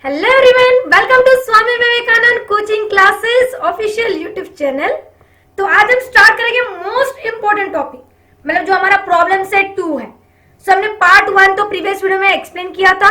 Hello everyone, welcome to Swami Vivekanand coaching classes official YouTube channel. तो आज हम स्टार्ट करेंगे मोस्ट इंपोर्टेंट टॉपिक, मतलब जो हमारा प्रॉब्लम सेट 2 है। सो हमने पार्ट 1 तो प्रीवियस वीडियो में एक्सप्लेन किया था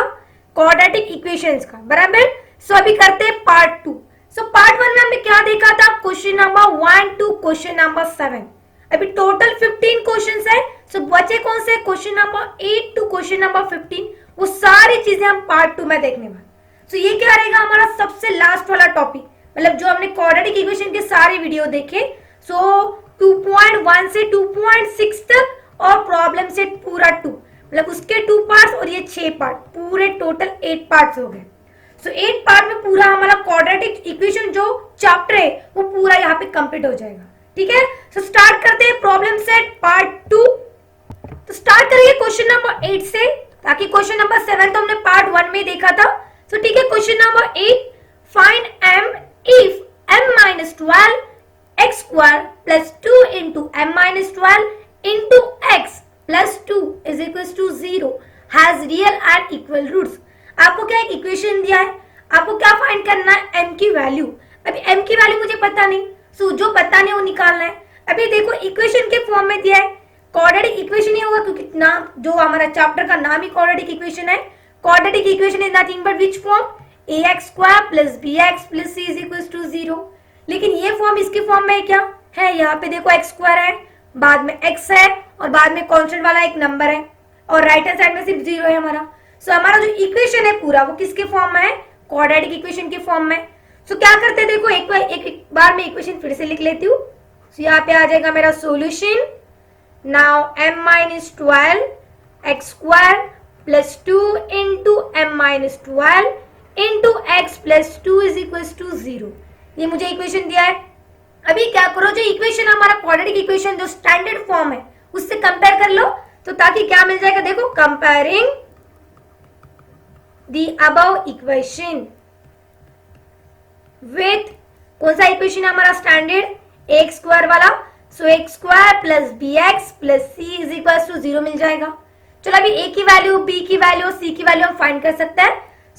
क्वाड्रेटिक इक्वेशंस का, बराबर। सो अभी करते हैं पार्ट 2। सो पार्ट 1 में हमने क्या देखा था, question number 1 to question number 7। अभी टोटल 15 क्वेश्चंस है। सो बचे कौन से, question number 8 to question number 15। वो सारी चीजें हम पार्ट 2 में देखने वाले। तो ये क्या रहेगा हमारा सबसे लास्ट वाला टॉपिक, मतलब जो हमने क्वाड्रेटिक इक्वेशन के सारे वीडियो देखे। सो 2.1 से 2.6 तक और प्रॉब्लम सेट पूरा 2, मतलब उसके 2 पार्ट्स और ये 6 पार्ट, पूरे टोटल 8 पार्ट्स हो गए। सो 8 पार्ट में पूरा हमारा क्वाड्रेटिक इक्वेशन जो चैप्टर है वो पूरा यहाँ पे कंप्लीट हो जाएगा। ठीक है, सो स्टार्ट करते हैं प्रॉब्लम सेट पार्ट 2। तो स्टार्ट करेंगे क्वेश्चन नंबर 8 से, ताकि क्वेश्चन नंबर 7 तो हमने पार्ट 1 में देखा था। तो ठीक है, question number 8, find m if m minus 12 x square plus 2 into m minus 12 into x plus 2 is equals to 0 has real and equal roots। आपको क्या एक इक्वेशन दिया है, आपको क्या फाइंड करना है, m की वैल्यू। अभी m की वैल्यू मुझे पता नहीं, सो जो पता नहीं वो निकालना है। अभी देखो इक्वेशन के फॉर्म में दिया है, क्वाड्रेटिक इक्वेशन ही होगा क्योंकि नाम जो हमारा चैप्टर का नाम ही क्वाड्रेटिक इक्वेशन है। Quadratic equation is nothing but which form, ax square plus bx plus c is equals to 0। लेकिन ये फॉर्म इसके फॉर्म में क्या है, यहाँ पे देखो x स्क्वायर है, बाद में x है और बाद में कांस्टेंट वाला एक नंबर है और राइट हैंड साइड में सिर्फ 0 है हमारा। सो हमारा जो इक्वेशन है पूरा वो किसके फॉर्म में है, क्वाड्रेटिक इक्वेशन के फॉर्म में। सो क्या करते हैं, देखो एक बार मैं इक्वेशन फिर से लिख लेती हूँ। सो यहाँ पे आ जाएगा मेरा solution. Now m minus 12 x square plus 2 into m minus 12 into x plus 2 is equals to 0। ये मुझे इक्वेशन दिया है। अभी क्या करो, जो इक्वेशन हमारा क्वाड्रेटिक इक्वेशन जो स्टैंडर्ड फॉर्म है उससे कंपेयर कर लो, तो ताकि क्या मिल जाएगा, देखो comparing the above equation with कौन सा इक्वेशन है हमारा स्टैंडर्ड, एक्स स्क्वायर वाला। So x square plus b x plus c is equal to 0 मिल जाएगा। चलो अभी a की वैल्यू, b की वैल्यू, c की वैल्यू हम फाइंड कर सकते हैं।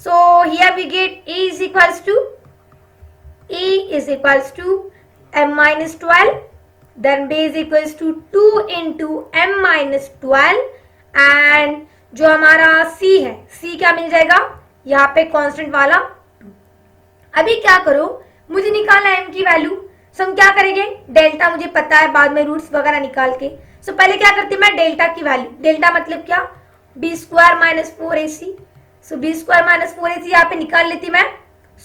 So here we get a is equals to m minus 12, then b is equals to 2 into m minus 12 and जो हमारा c है, c क्या मिल जाएगा यहाँ पे कांस्टेंट वाला 2। अभी क्या करो, मुझे निकालना है m की वैल्यू। सो हम क्या करेंगे, डेल्टा मुझे पता है, बाद में रूट्स वगैरह निकाल के। सो पहले क्या करती मैं, डेल्टा की वैल्यू, डेल्टा मतलब क्या, बी स्क्वायर माइनस 4ac। सो बी स्क्वायर माइनस 4ac यहाँ पे निकाल लेती मैं।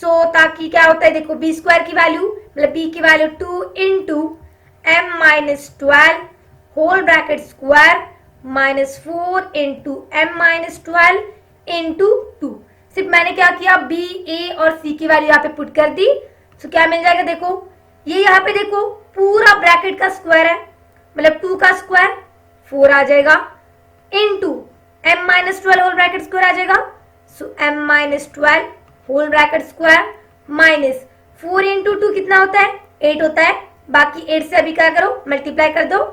सो ताकि क्या होता है, देखो बी स्क्वायर की वैल्यू मतलब बी की value 2 into m minus 12 whole bracket square minus 4 into m minus 12 into 2। सिर्फ मैंने क्या किया, बी, ए और सी की वैल्यू यहाँ पे पुट कर दी। सो क्या मिल जाएगा, देखो ये यहाँ पे देखो पूरा ब्रैकेट का स्क्वायर है, मतलब 2 का स्क्वायर 4 आ जाएगा into m minus 12 whole bracket square आ जाएगा। So m minus 12 whole bracket square minus 4 into 2 कितना होता है, 8 होता है। बाकी 8 से अभी क्या करो, मल्टीप्लाई कर दो।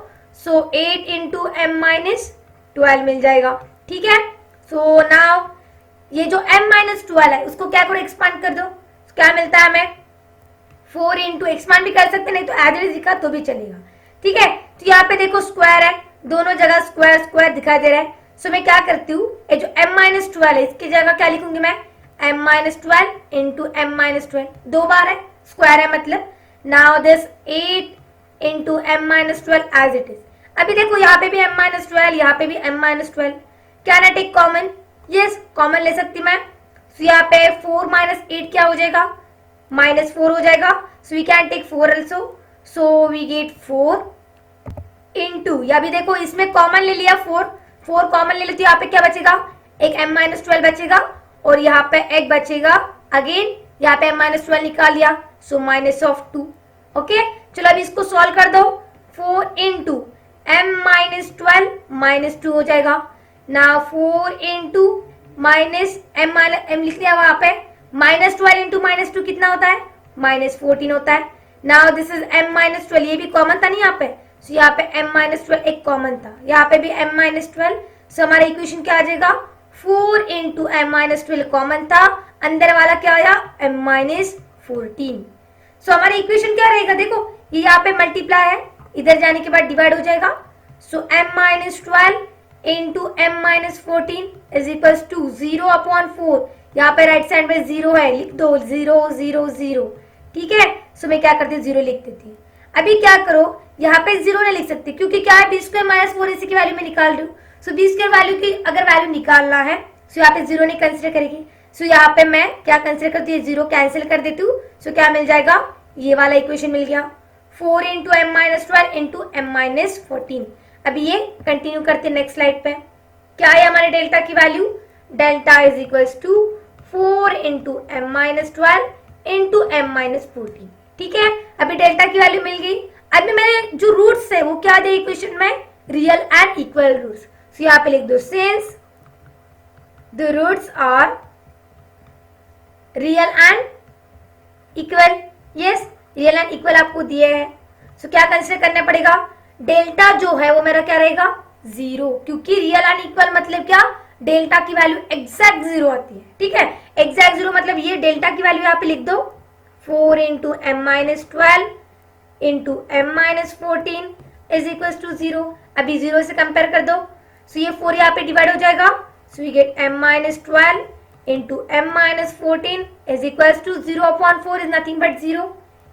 सो 8 इंटू m माइनस 12 मिल जाएगा। ठीक है, सो नाउ ये जो m माइनस 12 है उसको क्या करो, एक्सपांड कर दो। क्या मिलता है हमें, 4 इंटू, एक्सपांड भी कर सकते, नहीं तो एज इट इज लिखा तो भी चलेगा। ठीक है, तो यहाँ पे देखो स्क्वायर है, दोनों जगह स्क्वायर स्क्वायर दिखाई दे रहा है। सो मैं क्या करती हूँ, ये जो m माइनस 12 है इसकी जगह क्या लिखूंगी मैं, m minus 12 into m minus 12, 2 बार है, स्क्वायर है मतलब। Now this 8 into m minus 12 as it is. अभी देखो यहाँ पे भी m माइनस 12, यहाँ पे भी m माइनस 12, क्या ना टेक कॉमन, यस कॉमन ले सकती मैं। सो यहाँ पे 4 माइनस 8 क्या हो जाएगा, माइनस 4 हो जाएगा। So we can take 4 also. So we get 4 into, या भी देखो इसमें कॉमन ले लिया 4 कॉमन ले लेती हूँ, यहाँ पे क्या बचेगा, एक m माइनस 12 बचेगा और यहाँ पे एक बचेगा अगेन, यहाँ पे m माइनस 12 निकाल लिया। So minus of 2। ओके, चलो अब इसको सॉल्व कर दो। 4 इंटू m माइनस 12 माइनस 2 हो जाएगा। ना 4 इंटू माइनस m लिख लिया वहां पे, माइनस 12 इंटू माइनस 2 कितना होता है, माइनस 14 होता है। Now this is m minus 12, ये भी कॉमन था नहीं यहाँ पे। सो यहाँ पे m माइनस 12 एक कॉमन था, यहाँ पे भी m माइनस 12। सो हमारा इक्वेशन क्या आ जाएगा, 4 इंटू m माइनस 12 कॉमन था अंदर वाला क्या आया m-14। सो हमारी इक्वेशन क्या रहेगा, देखो ये यहाँ पे मल्टीप्लाई है, इधर जाने के बाद डिवाइड हो जाएगा। So m-12 into m-14 is equals to 0/4। यहाँ पे राइट साइड में 0 है, लिख दो 0 0 0। ठीक है, सो मैं क्या करती हूँ 0 लिख देती हूँ। अभी क्या करो, यहाँ पे 0 नहीं लिख सकते क्योंकि क्या है b² - 4 इसी की वैल्यू में निकाल रही हूँ। सो b² वैल्यू की अगर वैल्यू निकालना है सो यहाँ पे 0 नहीं कंसिडर करेगी। सो यहाँ पे मैं क्या कंसिडर करती हूँ, 0 कैंसिल कर देती हूँ। सो क्या मिल जाएगा, ये वाला इक्वेशन मिल गया 4 इंटू m-12 इंटू m-14। अभी ये कंटिन्यू करते नेक्स्ट स्लाइड पे। क्या है हमारे डेल्टा की value, delta is equals to 4 into m-12 into m-14। ठीक है, अभी डेल्टा की वैल्यू मिल गई। अभी मेरे जो रूट्स है वो क्या दे इक्वेशन में, real and equal roots. So यहाँ पे लिख दो since the roots are real and equal. Yes, real and equal आपको दिए हैं। सो क्या कंसिडर करना पड़ेगा, डेल्टा जो है वो मेरा क्या रहेगा 0, क्योंकि रियल एंड इक्वल मतलब क्या, डेल्टा की वैल्यू एग्जैक्ट 0 आती है। ठीक है, एग्जैक्ट 0 मतलब ये डेल्टा की वैल्यू यहाँ पे लिख दो 4 into m-12 into m-14 is equal to 0। अभी 0 से कंपेयर कर दो। सो ये 4 यहाँ पे डिवाइड हो जाएगा। So we get m-12 into m-14 is equal to 0/4 is nothing but 0।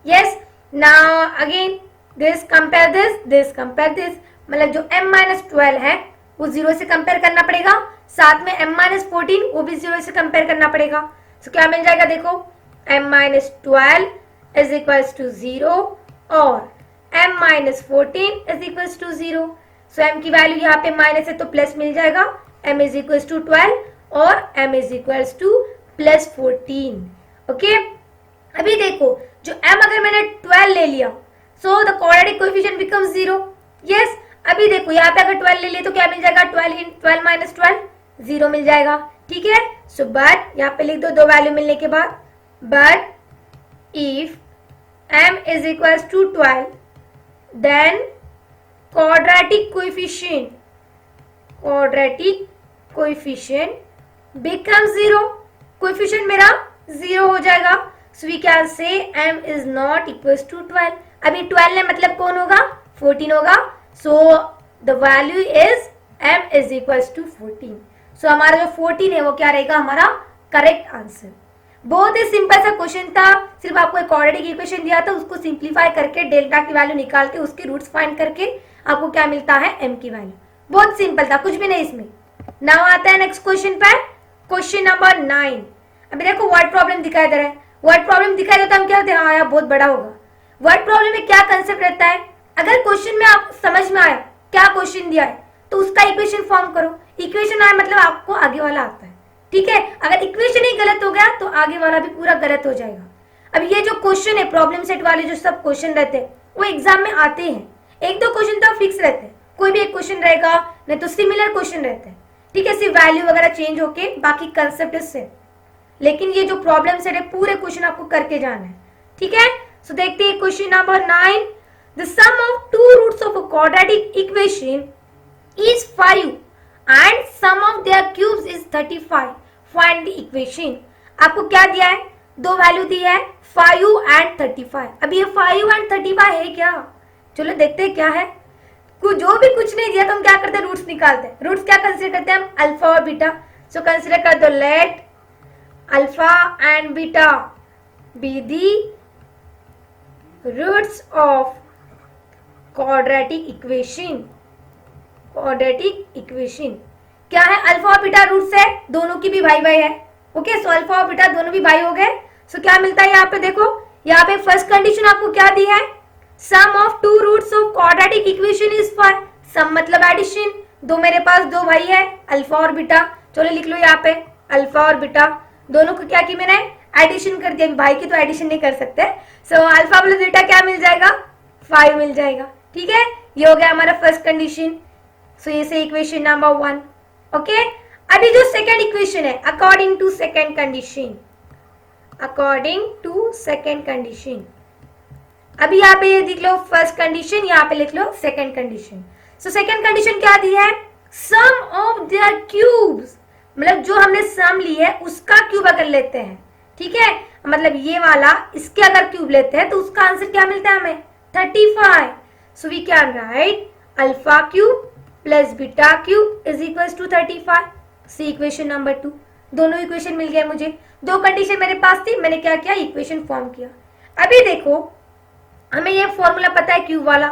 Yes, now again this compare this compare this, मतलब जो m-12 है वो 0 से कंपेयर करना पड़ेगा, साथ में m-14 वो भी 0 से कंपेयर करना पड़ेगा। सो क्या मिल जाएगा, देखो m-12 इज इक्वल्स टू 0 और m-14 is equals to 0। So m की वैल्यू यहाँ पे माइनस है तो प्लस मिल जाएगा, m इज इक्वल्स टू 12 और m is equals two plus 14। Okay, अभी देखो जो m अगर मैंने 12 ले लिया so the quadratic coefficient becomes 0। Yes, अभी देखो यहाँ पे अगर 12 ले लिए तो क्या मिल जाएगा, 12 माइनस 12 0 मिल जाएगा। ठीक है, सो बट यहाँ पे लिख दो वैल्यू मिलने के बाद, but if m is equals to 12 then quadratic coefficient becomes 0। Coefficient मेरा 0 हो जाएगा। So we can say m is not equals to 12। अभी 12 ने मतलब कौन होगा, 14 होगा। So the value is m is equals to 14। सो हमारा जो 14 है वो क्या रहेगा, हमारा करेक्ट आंसर। बहुत ही सिंपल सा क्वेश्चन था, सिर्फ आपको एक क्वाड्रेटिक इक्वेशन दिया था, उसको सिंप्लीफाई करके डेल्टा की वैल्यू निकाल के उसके रूट्स फाइंड करके आपको क्या मिलता है, m की वैल्यू। बहुत सिंपल था, कुछ भी नहीं इसमें। नाउ आता है नेक्स्ट क्वेश्चन पर, क्वेश्चन नंबर 9। अभी देखो वर्ड प्रॉब्लम दिखाई दे रहा है, वर्ड प्रॉब्लम दिखाई देता है हम क्या होते हैं, हाँ यार बहुत बड़ा होगा। वर्ड प्रॉब्लम में क्या कंसेप्ट रहता है, अगर क्वेश्चन में आप समझ में आया क्या क्वेश्चन दिया है तो उसका इक्वेशन फॉर्म करो। इक्वेशन आया मतलब आपको आगे वाला आता है। ठीक है, अगर इक्वेशन ही गलत हो गया तो आगे वाला भी पूरा गलत हो जाएगा। अब ये जो क्वेश्चन है प्रॉब्लम सेट वाले जो सब क्वेश्चन रहते हैं वो एग्जाम में आते हैं। एक दो क्वेश्चन तो फिक्स रहते हैं, कोई भी एक क्वेश्चन रहेगा, नहीं तो सिमिलर क्वेश्चन रहते हैं। ठीक है, सिर्फ वैल्यू वगैरह चेंज होके बाकी कंसेप्ट से, लेकिन ये जो प्रॉब्लम सेट है पूरे क्वेश्चन आपको करके जाना है। ठीक है, सो देखते हैं question number 9। The sum of two roots of a quadratic equation is 5 and sum of their cubes is 35. Find the equation. आपको क्या दिया है, दो वैल्यू दी है 5 and 35। अब ये 5 and 35 है क्या, चलो देखते हैं क्या है। जो भी कुछ नहीं दिया तो हम क्या करते हैं, रूट्स निकालते हैं। रूट्स क्या कंसीडर करते हैं हम, अल्फा और बीटा। सो कंसीडर कर दो let alpha and beta be the roots of quadratic equation. Quadratic equation क्या है, अल्फा और बीटा रूट्स है, दोनों की भी भाई भाई है। ओके, सो अल्फा और बीटा दोनों भी भाई हो गए। सो क्या मिलता है यहाँ पे, देखो यहाँ पे फर्स्ट कंडीशन आपको क्या दी है, sum of two roots of quadratic equation is 5। Sum मतलब एडिशन, दो मेरे पास दो भाई है अल्फा और बीटा। चलो लिख लो यहाँ पे अल्फा और बीटा दोनों को क्या की मैंने एडिशन कर दिया, भाई की तो एडिशन नहीं कर सकते। सो अल्फा प्लस बीटा क्या मिल जाएगा, 5 मिल जाएगा। ठीक है, ये हो गया हमारा फर्स्ट कंडीशन। सो ये से इक्वेशन नंबर 1। ओके, अभी जो सेकंड इक्वेशन है अकॉर्डिंग टू सेकंड कंडीशन, अभी यहाँ पे लिख लो फर्स्ट कंडीशन, यहाँ पे लिख लो second condition. So second condition क्या दी है, सम ऑफ देयर क्यूब्स मतलब जो हमने सम ली है उसका क्यूब अगर लेते हैं, ठीक है, मतलब ये वाला इसके अगर क्यूब लेते हैं तो उसका आंसर क्या मिलता है हमें 35. So we can write alpha cube plus beta cube is equal to 35. See equation number 2. दोनों इक्वेशन मिल गए मुझे. दो कंडीशन मेरे पास थी, मैंने क्या किया, इक्वेशन फॉर्म किया. अभी देखो हमें ये फॉर्मूला पता है क्यूब वाला,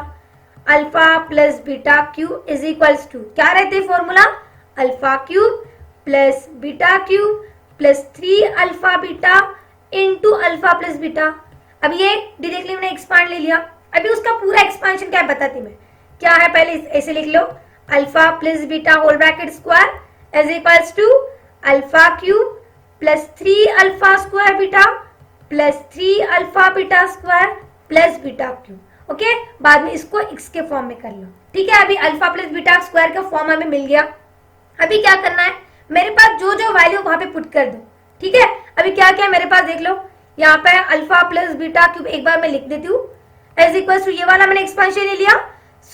alpha plus beta cube is equals to क्या रहते हैं formula, alpha cube plus beta cube plus 3 alpha beta into alpha plus beta. अब ये डायरेक्टली मैंने एक्सपांड ले लिया. अभी उसका पूरा एक्सपांशन क्या है बताती मैं. क्या है पहले ऐसे लिख लो, alpha plus beta whole bracket square is equals to alpha cube plus 3 alpha square beta plus 3 alpha beta square plus beta cube. Okay, बाद में इसको x के फॉर्म में कर लो. ठीक है, अभी अल्फा प्लस बीटा स्क्वायर का फॉर्म हमें मिल गया. अभी क्या करना है, मेरे पास जो जो वैल्यू वहां पे पुट कर दो. ठीक है, अभी क्या क्या है मेरे पास देख लो. यहाँ पे अल्फा प्लस बीटा क्यूब एक बार मैं लिख देती हूँ एज इक्वल टू ये वाला मैंने एक्सपेंशन ले लिया.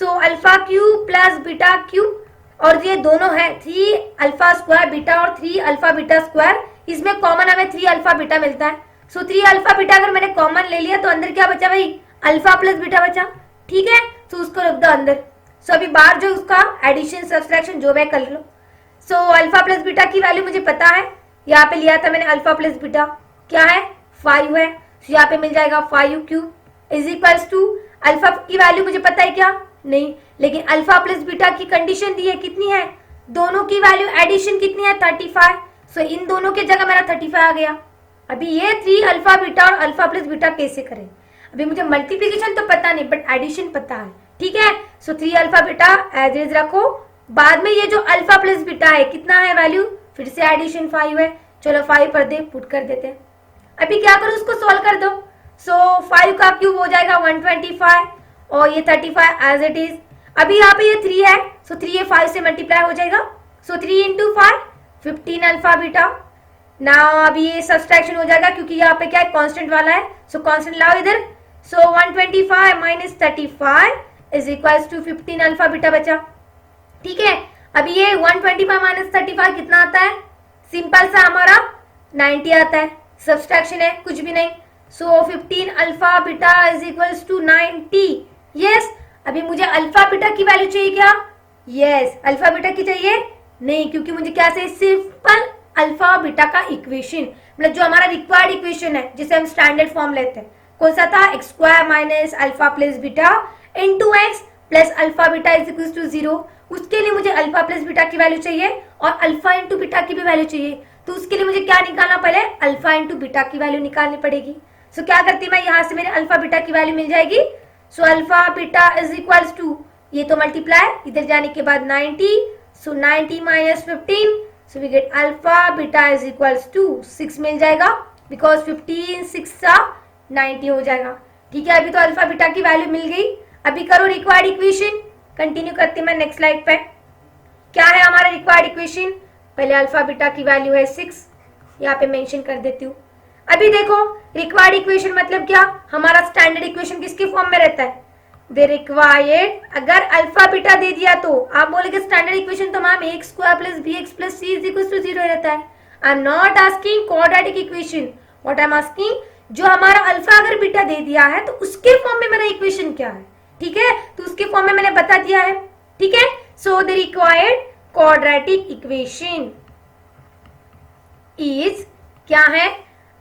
So alpha cube plus beta cube और ये दोनों है 3 अल्फा स्क्वायर बीटा और 3 अल्फा बीटा स्क्वायर. इसमें कॉमन हमें 3 अल्फा बीटा मिलता है. सो 3 अल्फा बीटा अगर मैंने कॉमन ले लिया तो अंदर क्या बचा भाई, अल्फा प्लस बीटा बचा. ठीक है, तो उसको रख दो अंदर. सो अभी बाहर जो उसका एडिशन सब्सट्रैक्शन जो है कर लो. सो अल्फा प्लस बीटा की वैल्यू मुझे पता है, यहाँ पे लिया था मैंने अल्फा प्लस बीटा क्या है 5 है. so यहाँ पे मिल जाएगा 5 cube is equals to alpha की वैल्यू मुझे पता है क्या नहीं, लेकिन अल्फा प्लस बीटा की कंडीशन दी है कितनी है, दोनों की वैल्यू एडिशन कितनी है 35. सो इन दोनों की जगह मेरा 35 आ गया. अभी ये 3 अल्फा बीटा और अल्फा प्लस बीटा कैसे करें, अभी मुझे मल्टीप्लिकेशन तो पता नहीं बट एडिशन पता है. ठीक है, सो 3 अल्फा बीटा एज इज रखो. बाद में ये जो अल्फा प्लस बीटा है कितना है वैल्यू, फिर से एडिशन 5 है. चलो 5 पर दे पुट कर देते हैं. अभी क्या करो, उसको सॉल्व कर दो. सो 5 का क्यूब हो जाएगा 125 और ये 35 एज इट इज. अभी यहाँ पे ये 3 है, सो 3 ये 5 से मल्टीप्लाई हो जाएगा. सो 3 इंटू 5 15 अल्फा बीटा. ना अभी ये सब्सट्रैक्शन हो जाएगा क्योंकि यहाँ पे क्या है कांस्टेंट वाला है. सो कांस्टेंट लाओ इधर. So 125 minus 35 is equals to 15 alpha beta बचा. ठीक है, अभी ये 125 माइनस 35 कितना आता है, सिंपल सा हमारा 90 आता है. सब्सट्रैक्शन है कुछ भी नहीं. So 15 alpha beta is equals to 90. Yes, अभी मुझे अल्फा बीटा की वैल्यू चाहिए क्या, यस अल्फा बीटा की चाहिए नहीं, क्योंकि मुझे क्या चाहिए सिंपल अल्फा बीटा का इक्वेशन, मतलब जो हमारा रिक्वायर्ड इक्वेशन है जिसे हम स्टैंडर्ड फॉर्म लेते हैं. कौन सा था, x square minus alpha plus beta into x plus alpha beta is equal to 0. उसके लिए मुझे अल्फा प्लस बीटा की वैल्यू चाहिए और अल्फा इंटू बीटा की भी वैल्यू चाहिए. तो उसके लिए मुझे क्या निकालना, पहले अल्फा इंटू बीटा की वैल्यू निकालनी पड़ेगी. सो क्या करती मैं, यहाँ से मेरे अल्फा बीटा की वैल्यू मिल जाएगी. So alpha beta is equals to ये तो मल्टीप्लाई इधर जाने के बाद 90. So 90 minus 15 so we get alpha beta is equals to 6 मिल जाएगा बिकॉज 15 6 सा 90 हो जाएगा. ठीक है, अभी तो अल्फा बीटा की वैल्यू मिल गई. अभी करो रिक्वायर्ड इक्वेशन. कंटिन्यू करते हैं मैं नेक्स्ट स्लाइड पे. क्या है हमारा रिक्वायर्ड इक्वेशन, पहले अल्फा बीटा की वैल्यू है 6, यहाँ पे मेंशन कर देती हूँ. अभी देखो रिक्वायर्ड इक्वेशन मतलब क्या, हमारा स्टैंडर्ड इक्वेशन किसके फॉर्म में रहता है, द रिक्वायर्ड. अगर अल्फा बीटा दे दिया तो आप बोलेगे स्टैंडर्ड इक्वेशन तो ma'am x square plus b x plus c is equal to 0 रहता है. I am not asking quadratic equation, what I am asking जो हमारा अल्फा अगर बीटा दे दिया है तो उसके फॉर्म में मेरा इक्वेशन क्या है. ठीक है, तो उसके फॉर्म में मैंने बता दिया है. ठीक है, so the required quadratic equation is क्या है,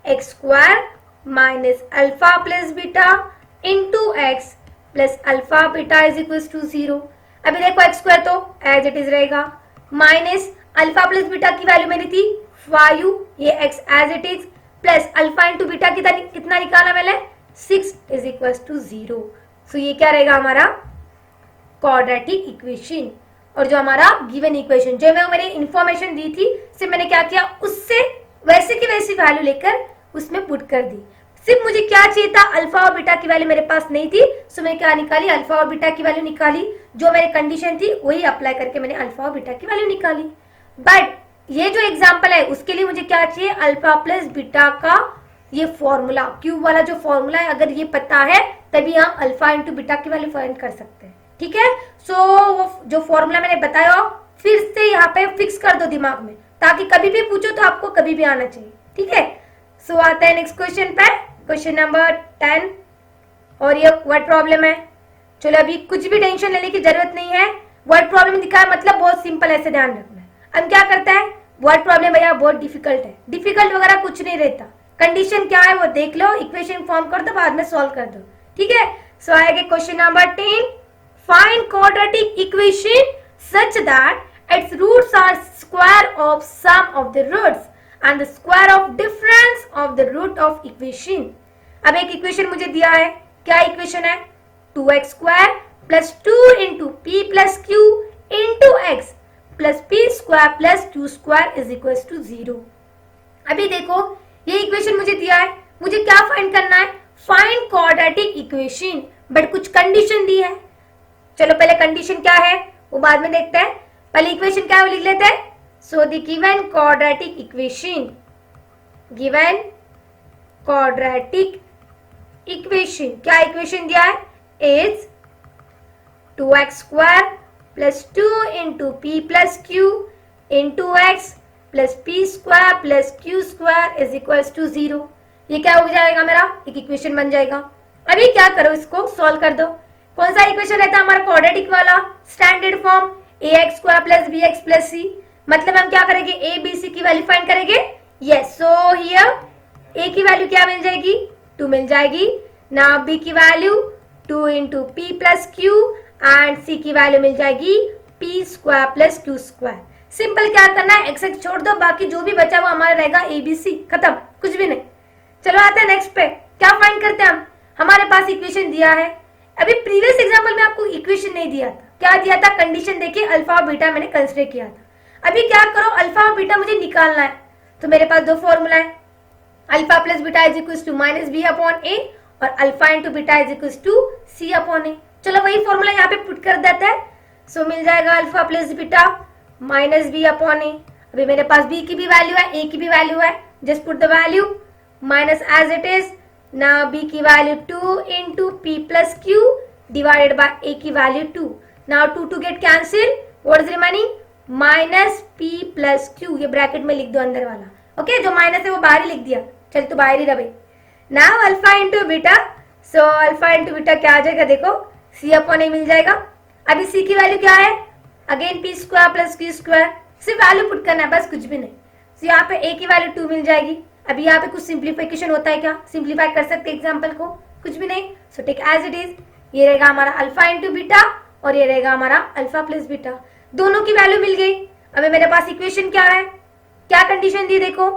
x square minus alpha plus beta into x plus alpha beta is equal to 0. अभी देखो एक्स स्क्वायर तो एज इट इज रहेगा माइनस अल्फा प्लस बीटा की वैल्यू मेरी थी 5, ये x as it is plus alpha into beta कितना निकाला मैंने 6 इज इक्वल टू 0. सो ये क्या रहेगा हमारा क्वाड्रेटिक इक्वेशन. और जो हमारा गिवन इक्वेशन जो मैं मेरी इंफॉर्मेशन दी थी सिर्फ मैंने क्या किया, उससे वैसे की वैसी वैल्यू लेकर उसमें पुट कर दी. सिर्फ मुझे क्या चाहिए था, अल्फा और बीटा की वैल्यू मेरे पास नहीं थी, सो मैं क्या निकाली, अल्फा और बीटा की वैल्यू निकाली. जो मेरी कंडीशन थी वही अप्लाई करके मैंने अल्फा और बीटा की वैल्यू निकाली. बट ये जो एग्जाम्पल है उसके लिए मुझे क्या चाहिए, अल्फा प्लस बीटा का ये फॉर्मूला, क्यूब वाला जो फॉर्मूला है अगर ये पता है तभी हम अल्फा इंटू बीटा की वैल्यू फाइंड कर सकते हैं. ठीक है, सो वो जो फॉर्मूला मैंने बताया फिर से यहाँ पे फिक्स कर दो दिमाग में, ताकि कभी भी पूछो तो आपको कभी भी आना चाहिए, ठीक है। सो आते हैं नेक्स्ट क्वेश्चन पे, क्वेश्चन नंबर 10, और ये वर्ड प्रॉब्लम है। चलो अभी कुछ भी टेंशन लेने की जरूरत नहीं है, वर्ड प्रॉब्लम दिखा है मतलब बहुत सिंपल, ऐसे ध्यान रखना है। अब क्या करता है, वर्ड प्रॉब्लम भैया बहुत डिफिकल्ट है, डिफिकल्ट वगैरह कुछ नहीं रहता, कंडीशन क्या है वो देख लो, इक्वेशन फॉर्म कर दो, बाद में सॉल्व कर दो, ठीक है। सो आएगा question number 10, find quadratic equation such that its roots are square of sum of the roots and the square of difference of the root of equation. अब एक इक्वेशन मुझे दिया है, क्या इक्वेशन है, 2x square plus 2 into p plus q into x plus p square plus q square is equal to 0। अभी देखो ये इक्वेशन मुझे दिया है, मुझे क्या फाइंड करना है, फाइंड क्वाड्रेटिक इक्वेशन, बट कुछ कंडीशन दी है। चलो पहले कंडीशन क्या है वो बाद में देखते हैं, पहले इक्वेशन क्या है वो लिख लेते हैं। So the given quadratic equation, given quadratic equation, क्या इक्वेशन दिया है, is 2x square plus 2 into p plus q into x plus p square plus q square is equal to 0। ये क्या हो जाएगा, मेरा एक इक्वेशन बन जाएगा। अभी क्या करो, इसको सॉल्व कर दो। कौन सा इक्वेशन रहता है हमारा, क्वाड्रेटिक वाला standard form, ax square plus bx plus c। मतलब हम क्या करेंगे, a b c की वैल्यू फाइंड करेंगे। यस, सो हियर a की वैल्यू क्या मिल जाएगी, 2 मिल जाएगी। नाउ b की value 2 into p plus Q and c की वैल्यू मिल जाएगी p square plus q square. Simple क्या करना है, एक्स एक्स छोड़ दो, बाकी जो भी बचा वो हमारा रहेगा a b c, खत्म, कुछ भी नहीं। चलो आते हैं नेक्स्ट पे, क्या फाइंड करते हैं हम, हमारे पास इक्वेशन दिया है। अभी प्रीवियस एग्जांपल में आपको इक्वेशन नहीं दिया था, क्या दिया था, कंडीशन देखिए अल्फा और बीटा मैंने कंसीडर किया था। अभी क्या करो, अल्फा और बीटा मुझे निकालना है, तो मेरे पास दो फॉर्मूला है, alpha plus beta is equal to minus b upon a और alpha into beta is equal to c upon a. चलो वही फॉर्मूला यहाँ पे पुट कर देते हैं। सो मिल जाएगा alpha plus beta minus b upon a. अभी मेरे पास बी की भी वैल्यू है, ए की भी वैल्यू है, just put the value minus as it is. Now b की value 2 into p plus q divided by a की value 2। Now 2 to get cancel, what is remaining, minus p plus q, ये bracket में लिख दो अंदर वाला, okay जो minus है वो बाहर ही लिख दिया, चल तो बाहर ही रहे। Now alpha into beta, so alpha into beta क्या आ जाएगा, देखो सी अपॉन ए मिल जाएगा। अभी सी की वैल्यू क्या है, again P square plus q square, सिर्फ वैल्यू पुट करना है बस, कुछ भी नहीं। सो यहाँ पे ए की वैल्यू 2 मिल जाएगी। अभी यहाँ पे कुछ सिंप्लीफिकेशन होता है क्या, सिंप्लीफाई कर सकते हैं एग्जाम्पल को, कुछ भी नहीं। So take as it is, ये रहेगा हमारा अल्फा इंटू बीटा और ये रहेगा हमारा अल्फा प्लस बीटा, दोनों की वैल्यू मिल गई। अभी मेरे पास इक्वेशन क्या है, क्या कंडीशन दी, देखो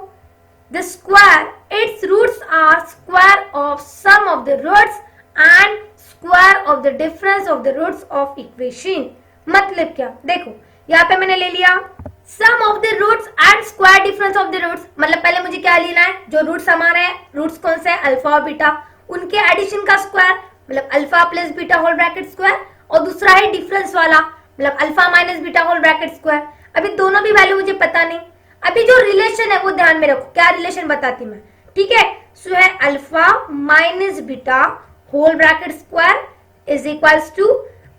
the square its roots are square of sum of the roots and square of the difference of the roots of equation. मतलब क्या, देखो यहाँ पे मैंने ले लिया sum of the roots and square difference of the roots, मतलब पहले मुझे क्या लेना है, जो रूट्स हमारे हैं, रूट्स कौन से हैं, अल्फा और बीटा, उनके एडिशन का स्क्वायर, मतलब alpha plus beta whole bracket square, और दूसरा है डिफरेंस वाला, मतलब alpha minus beta whole bracket square. अभी दोनों भी वैल्यू मुझे पता नहीं, अभी जो रिलेशन है वो ध्यान में रखो, क्या रिलेशन बताती मैं, ठीक है। सो है alpha minus beta whole bracket square is equals to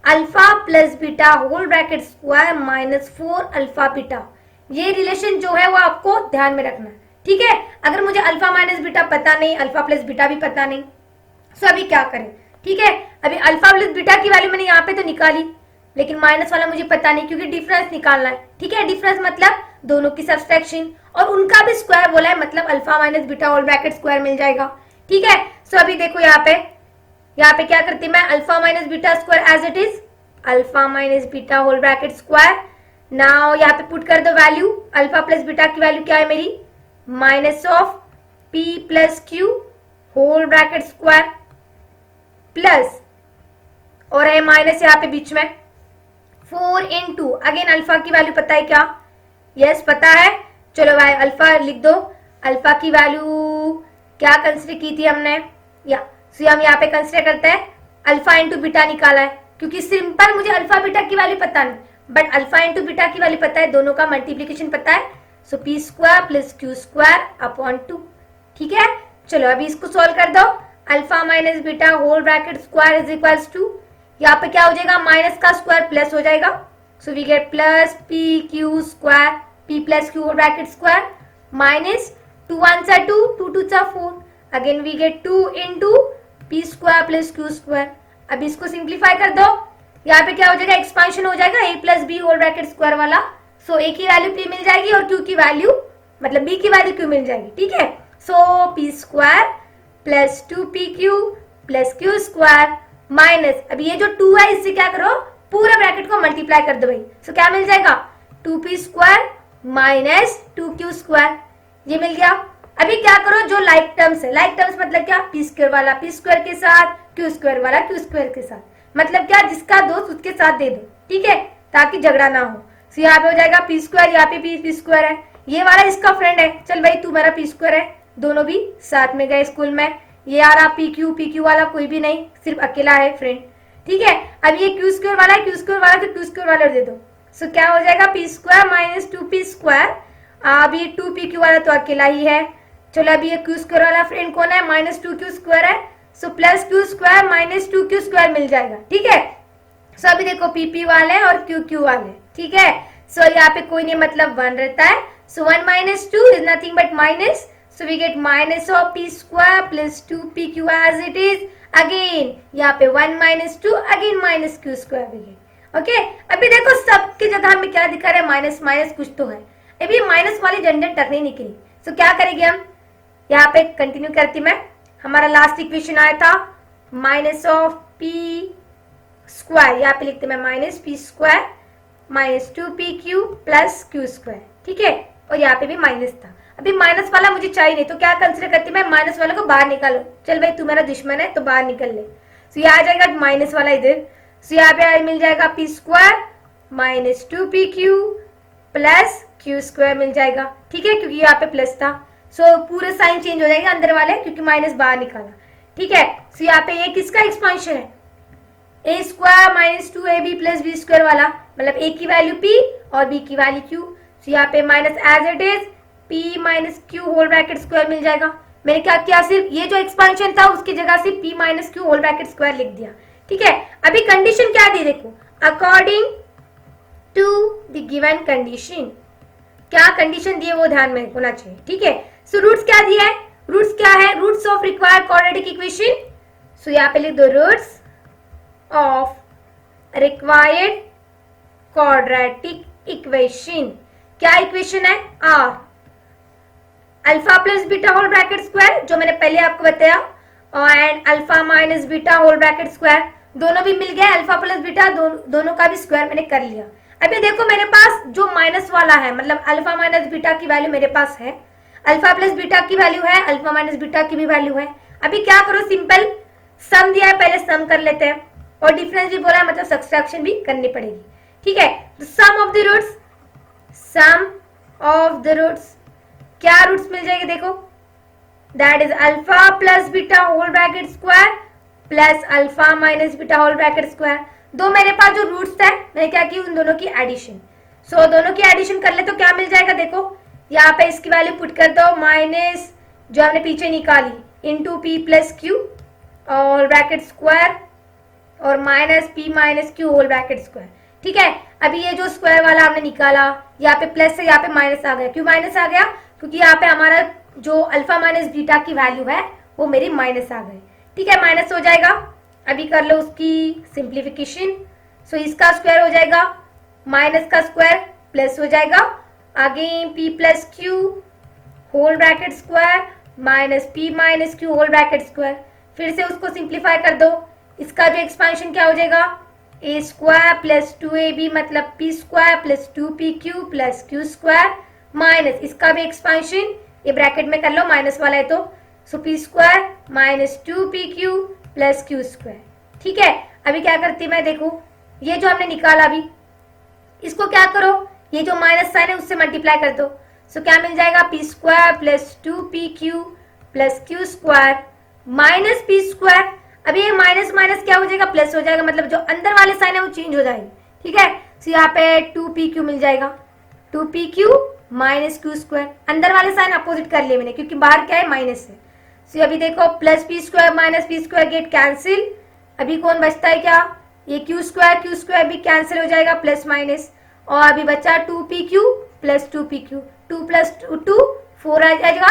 alpha plus beta whole bracket square minus 4 alpha beta. ये रिलेशन जो है वो आपको ध्यान में रखना है, ठीक है। अगर मुझे अल्फा माइनस बीटा पता नहीं, अल्फा प्लस बीटा भी पता नहीं, सो अभी क्या करें, ठीक है। अभी अल्फा प्लस बीटा की वैल्यू मैंने यहाँ पे तो निकाली, लेकिन माइनस वाला मुझे पता नहीं क्योंकि डिफरेंस निकालना है, ठीक है। डिफरेंस मतलब दोनों की सब्सट्रैक्शन और उनका भी स्क्वायर बोला है, मतलब alpha minus beta whole bracket square मिल जाएगा, ठीक है। सो अभी देखो यहाँ पे क्या करती मैं, alpha minus beta square as it is, alpha minus beta whole bracket square. Now यहाँ पे पुट कर दो वैल्यू, अल्फा प्लस बीटा की वैल्यू क्या है मेरी, minus of p plus q whole bracket square plus, और है माइनस यहाँ पे बीच में 4 इंटू, अगेन अल्फा की वैल्यू पता है क्या, यस पता है। चलो भाई अल्फा लिख दो, अल्फा की वैल्यू क्या कंसिडर की थी हमने, या सो हम यहाँ पे कंसिडर करते हैं अल्फा इंटू बीटा निकाला है, क्योंकि सिंपल मुझे अल्फा बीटा की वैल्यू पता नहीं, बट अल्फा इंटू बीटा की वैल्यू पता है, दोनों का मल्टीप्लीकेशन पता है। So p square plus q square upon 2, ठीक है। चलो अभी इसको सॉल्व कर दो, alpha minus beta whole bracket square is equals to, यहाँ पे क्या हो जाएगा, माइनस का स्क्वायर प्लस हो जाएगा, so we get plus p q square p plus q whole bracket square minus 2 1s are 2, 2 2s are 4. Again we get 2 into p square plus q square. अब इसको सिंप्लीफाई कर दो, यहाँ पे क्या हो जाएगा, एक्सपांशन हो जाएगा a plus b whole bracket square वाला. सो a की वैल्यू p मिल जाएगी और q की वैल्यू मतलब b की वैल्यू q मिल जाएगी. ठीक है, सो p square plus 2pq plus q square minus, अब ये जो 2 है इससे क्या करो, पूरा ब्रैकेट को मल्टीप्लाई कर दो भाई. सो क्या मिल जाएगा, 2p square minus 2q square, ये मिल गया. अभी क्या करो, जो लाइक टर्म्स है, लाइक टर्म्स मतलब क्या, p स्क्वायर वाला p स्क्वायर के साथ, q स्क्वायर वाला q स्क्वायर के साथ, मतलब क्या, जिसका दोस्त उसके साथ दे दो. ठीक है, ताकि झगड़ा ना हो. सो यहाँ पे हो जाएगा p स्क्वायर, यहाँ पे p स्क्वायर है, ये वाला इसका फ्रेंड है, चल भाई तू मेरा p स्क्वायर है, दोनों भी साथ में गए स्कूल में. ये आ रहा pq वाला कोई भी नहीं, सिर्फ अकेला है फ्रेंड. ठीक है, अब ये q स्क्वायर वाला है, q स्क्वायर वाला तो q स्क्वायर वाला दे दो. सो क्या हो जाएगा, p square minus 2p square. अब ये 2pq वाला तो अकेला ही है. चलो अभी ये q स्क्वायर वाला फ्रेंड कौन है, माइनस 2q स्क्वायर है. So plus q square minus 2q square मिल जाएगा. ठीक है, सो अभी देखो pp वाले और q वाले. ठीक है, सो यहाँ पे कोई नहीं, मतलब 1 रहता है. सो 1 minus 2 is nothing but minus. So we get minus of p square plus 2pq as it is. Again यहाँ पे 1 minus 2 again minus q square भी है. ओके, अभी देखो सबकी जगह हमें क्या दिखा रहा है, माइनस माइनस कुछ तो है. अभी माइनस वाली झंझट टक नहीं निकली. सो क्या करेंगे हम, यहाँ पे कंटिन्यू करती मैं. हमारा लास्ट इक्वेशन आया था माइनस ऑफ p स्क्वायर, यहाँ पे लिखते मैं minus p square minus 2pq plus q square. ठीक है, और यहाँ पे भी माइनस था. अभी माइनस वाला मुझे चाहिए नहीं, तो क्या कंसीडर करती मैं, माइनस वाले को बाहर निकालो. चल भाई तू मेरा दुश्मन है तो बाहर निकल ले. सो ये आ जाएगा माइनस वाला इधर. सो यहाँ पे मिल जाएगा p square minus 2pq plus q square मिल जाएगा. ठीक है, क्योंकि यहाँ पे प्लस था. सो पूरे साइन चेंज हो जाएंगे अंदर वाले, क्योंकि माइनस बाहर निकाला. ठीक है, सो यहाँ पे ये किसका एक्सपांशन है, a square minus 2ab plus b square वाला, मतलब a की वैल्यू p और b की वैल्यू q. सो यहाँ पे minus as it is p minus q whole bracket square मिल जाएगा. मैंने क्या किया, सिर्फ ये जो एक्सपांशन था उसकी जगह से p minus q whole bracket square लिख दिया. ठीक है, अभी कंडीशन क्या दी देखो, according to the given condition, क्या कंडीशन दिए वो ध्यान में होना चाहिए. ठीक है, सो रूट्स क्या दिया है, रूट्स क्या है, roots of required quadratic equation. So यहाँ पे लिख दो roots of required quadratic equation. क्या इक्वेशन है, are alpha plus beta whole bracket square, जो मैंने पहले आपको बताया, और and alpha minus beta whole bracket square, दोनों भी मिल गया. अल्फा प्लस बीटा दोनों का भी स्क्वायर मैंने कर लिया. अभी देखो मेरे पास जो माइनस वाला है, मतलब अल्फा माइनस बीटा की वैल्यू मेरे पास है, अल्फा प्लस बीटा की वैल्यू है, अल्फा माइनस बीटा की भी वैल्यू है. अभी क्या करो, सिंपल सम दिया है, पहले सम कर लेते हैं, और डिफरेंस भी बोला है, मतलब सब्सट्रैक्शन भी करनी पड़ेगी. ठीक है, sum of the roots, sum of the roots, क्या रूट्स मिल जाएंगे देखो, that is alpha plus beta whole bracket square plus alpha minus beta whole bracket square. दो मेरे पास जो रूट्स है, मैंने क्या की, उन दोनों की एडिशन. सो दोनों की एडिशन कर ले तो क्या मिल जाएगा देखो, यहाँ पे इसकी वैल्यू पुट कर दो, माइनस जो हमने पीछे निकाली into p plus q whole bracket square और minus p minus q whole bracket square. ठीक है, अभी ये जो स्क्वायर वाला हमने निकाला, यहाँ पे प्लस है, यहाँ पे माइनस आ गया. क्यों माइनस आ गया, क्योंकि यहाँ पे हमारा जो अल्फा माइनस बीटा की वैल्यू है वो मेरी माइनस आ गई. ठीक है, माइनस हो जाएगा. अभी कर लो उसकी सिंप्लीफिकेशन. सो इसका स्क्वायर हो जाएगा, माइनस का स्क्वायर प्लस हो जाएगा, आगे p plus q whole bracket square minus p minus q whole bracket square. फिर से उसको सिंप्लीफाई कर दो. इसका जो एक्सपांशन क्या हो जाएगा, a स्क्वायर प्लस 2ab मतलब p square plus 2pq plus q square minus इसका भी एक्सपांशन, ये ब्रैकेट में कर लो, माइनस वाला है तो, सो p square minus 2pq plus q square. ठीक है, अभी क्या करती मैं देखो, ये जो हमने निकाला अभी, इसको क्या करो, ये जो माइनस साइन है उससे मल्टीप्लाई कर दो. सो क्या मिल जाएगा, p square plus 2pq plus q square minus p square. अभी ये माइनस माइनस क्या हो जाएगा, प्लस हो जाएगा, मतलब जो अंदर वाले साइन है वो चेंज हो जाएगी. ठीक है, सो यहाँ पे 2pq मिल जाएगा, 2pq माइनस q स्क्वायर. अंदर वाले साइन अपोजिट कर लिए मैंने, क्योंकि बाहर क्या है, माइनस है. सो अभी देखो plus p square minus p square get cancel. अभी कौन बचता है, क्या, ये q स्क्वायर भी कैंसिल हो जाएगा, प्लस माइनस, और अभी बचा 2pq plus 2 P Q, 2 plus 2 4 आ जाएगा,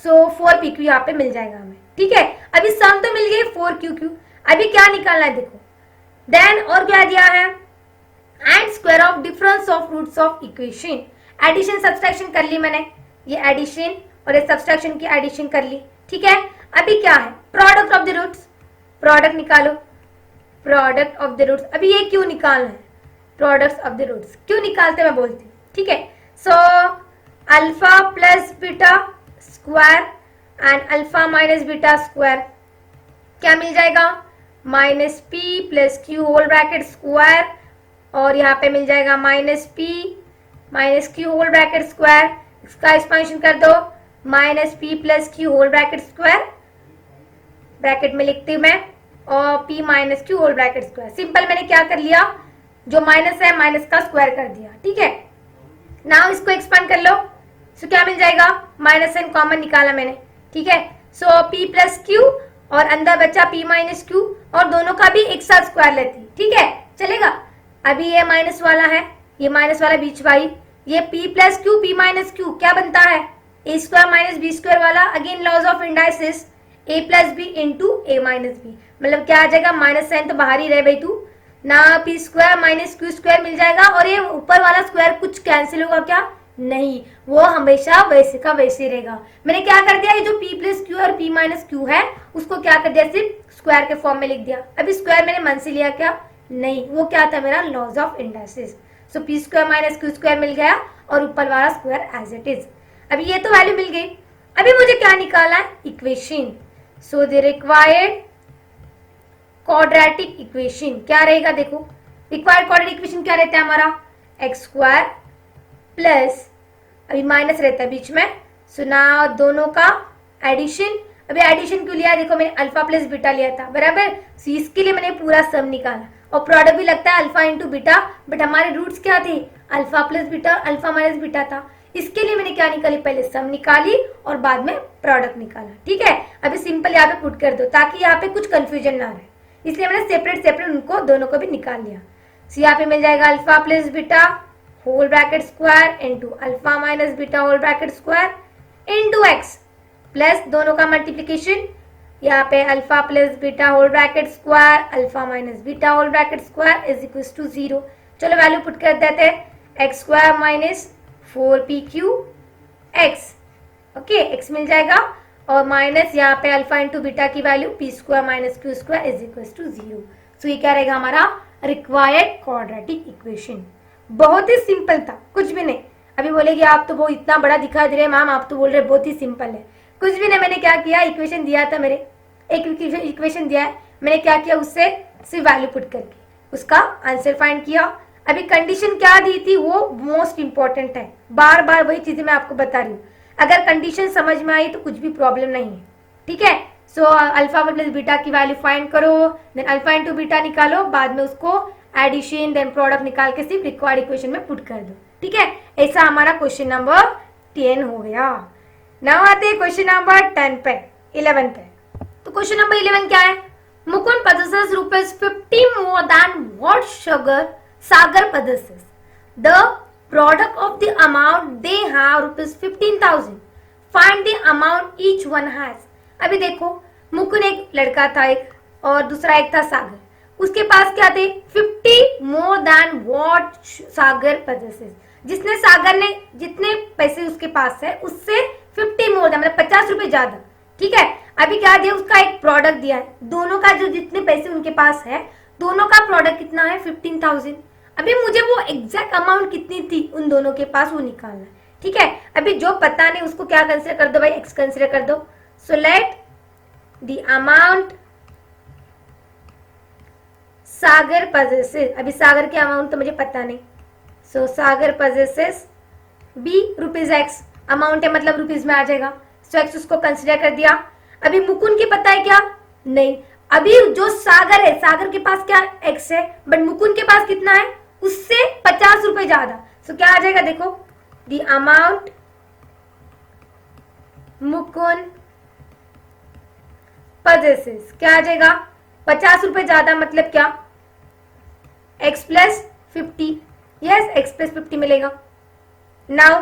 सो 4 पी क्यू यहाँ पे मिल जाएगा हमें। ठीक है, अभी सम तो मिल गई 4 क्यू क्यू। अभी क्या निकालना है देखो, देन और क्या दिया है, and square of difference of roots of equation. Addition subtraction कर ली मैंने, ये एडिशन और ये सब्सट्रैक्शन की एडिशन कर ली। ठीक है, अभी क्या है, product of the roots, product निकालो, प्रोडक्ट ऑफ द रूट्स। अभी ये क्यों निकालना है, प्रोडक्ट्स ऑफ द रूट्स क्यों निकालते मैं बोलती हूँ। ठीक है, so alpha plus beta square and alpha minus beta square क्या मिल जाएगा, minus p plus q whole bracket square, और यहाँ पे मिल जाएगा minus p minus q whole bracket square. इसका एक्सपेंशन कर दो, minus p plus q whole bracket square, bracket में लिखती हूँ मैं, और p minus q whole bracket square. Simple मैंने क्या कर लिया, जो माइनस है माइनस का स्क्वायर कर दिया। ठीक है, नाउ इसको एक्सपेंड कर लो, सो क्या मिल जाएगा, माइनस एन कॉमन निकाला मैंने। ठीक है, सो पी प्लस क्यू और अंदर बचा पी माइनस क्यू, और दोनों का भी एक साथ स्क्वायर लेती। ठीक है, चलेगा। अभी ये माइनस वाला है, ये माइनस वाला बीच वाली, ये p plus q p minus q क्या बनता है, a square minus b square वाला। Again laws of indices, a plus b into a minus b, मतलब क्या आ जाएगा, माइनस साइन तो बाहर ही रहे भाई तू ना, p square minus q square मिल जाएगा, और ये ऊपर वाला स्क्वायर कुछ कैंसिल होगा क्या, नहीं, वो हमेशा वैसे का वैसे रहेगा। मैंने क्या कर दिया, ये जो p प्लस क्यू और p माइनस क्यू है उसको क्या कर दिया, सिर्फ स्क्वायर के फॉर्म में लिख दिया। अभी स्क्वायर मैंने मन से लिया क्या, नहीं, वो क्या था मेरा laws of indices. So p square minus q square मिल गया और ऊपर वाला स्क्वायर एज इट इज। अभी ये तो वैल्यू मिल गई, अभी मुझे क्या निकालना है, equation. So the required quadratic equation क्या रहेगा, देखो रिक्वायर्ड क्वाड्रेटिक इक्वेशन क्या रहता है हमारा, एक्स स्क्वायर प्लस, अभी माइनस रहता है बीच में, सो नाउ दोनों का एडिशन। अभी एडिशन क्यों लिया, देखो मैंने अल्फा प्लस बीटा लिया था बराबर, सो इसके लिए मैंने पूरा सम निकाला, और प्रोडक्ट भी लगता है अल्फा इंटू बीटा, बट हमारे रूट्स क्या थे, अल्फा प्लस बीटा और अल्फा माइनस बीटा था। इसके लिए मैंने क्या निकाली, पहले सम निकाली और बाद में प्रोडक्ट निकाला। ठीक है, अभी सिंपल यहाँ पे पुट कर दो ताकि यहाँ पे कुछ कंफ्यूजन ना रहे, इसलिए मैंने सेपरेट सेपरेट उनको दोनों को भी निकाल लिया। सो यहाँ पे मिल जाएगा alpha plus beta whole bracket square into alpha minus beta whole bracket square into x plus दोनों का मल्टीप्लीकेशन, यहाँ पे alpha plus beta whole bracket square alpha minus beta whole bracket square is equal to 0। चलो value put कर देते हैं, x square minus 4pq x, okay x मिल जाएगा, और माइनस यहाँ पे अल्फा इंटू बीटा की value p square minus q square is equal to 0। So ये क्या रहेगा हमारा रिक्वायर्ड क्वाड्रेटिक इक्वेशन। बहुत ही सिंपल था, कुछ भी नहीं। अभी बोलेगी आप तो वो इतना बड़ा दिखा दे रहे मैम, आप तो बोल रहे बहुत ही सिंपल है, कुछ भी नहीं। मैंने क्या किया, इक्वेशन दिया था मेरे, एक इक्वेशन दिया है, मैंने क्या किया, उससे सिर्फ वैल्यू पुट करके उसका आंसर फाइंड किया। अभी कंडीशन क्या दी थी वो मोस्ट इंपॉर्टेंट है, बार बार वही चीजें मैं आपको बता रही हूँ। अगर कंडीशन समझ में आई तो कुछ भी प्रॉब्लम नहीं है। ठीक है, सो अल्फा प्लस बीटा की वैल्यू फाइंड करो, देन अल्फा इंटू बीटा निकालो, बाद में उसको एडिशन देन प्रोडक्ट निकाल के सिर्फ रिक्वायर्ड इक्वेशन में पुट कर दो। ठीक है, ऐसा हमारा क्वेश्चन नंबर 10 हो गया। नाउ आते हैं क्वेश्चन नंबर 10 पे, 11 पे। तो क्वेश्चन नंबर 11 क्या है, Mukund possesses rupees 50 more than what Sagar possesses. The product of the amount they have rupees 15,000. Find the amount each one has. अभी देखो मुकुंद एक लड़का था एक, और दूसरा एक था सागर। उसके पास क्या थे, 50 more than what Sagar possesses. जिसने सागर ने जितने पैसे उसके पास है उससे 50 more than मतलब 50 रुपए ज्यादा। ठीक है, अभी क्या दिया, उसका एक प्रोडक्ट दिया है, दोनों का जो जितने पैसे उनके पास है दोनों का प्रोडक्ट कितना है 15,000। अभी मुझे वो एग्जैक्ट अमाउंट कितनी थी उन दोनों के पास वो निकालना है। ठीक है, अभी जो पता नहीं उसको क्या कंसीडर कर दो भाई, एक्स कंसीडर कर दो। So let the amount Sagar possesses, अभी सागर के अमाउंट तो मुझे पता नहीं, so Sagar possesses be rupees x, amount है मतलब रुपीज में आ जाएगा, सो एक्स उसको कंसीडर कर दिया। अभी मुकुंद की पता है क्या, नहीं। अभी जो सागर है, सागर के पास क्या एक्स है, बट मुकुंद के पास कितना है, उससे 50 रुपए ज्यादा। सो क्या आ जाएगा, देखो द अमाउंट मुकुंद possesses क्या आ जाएगा, 50 रुपए ज्यादा मतलब क्या, x plus 50, yes x plus 50 मिलेगा। नाउ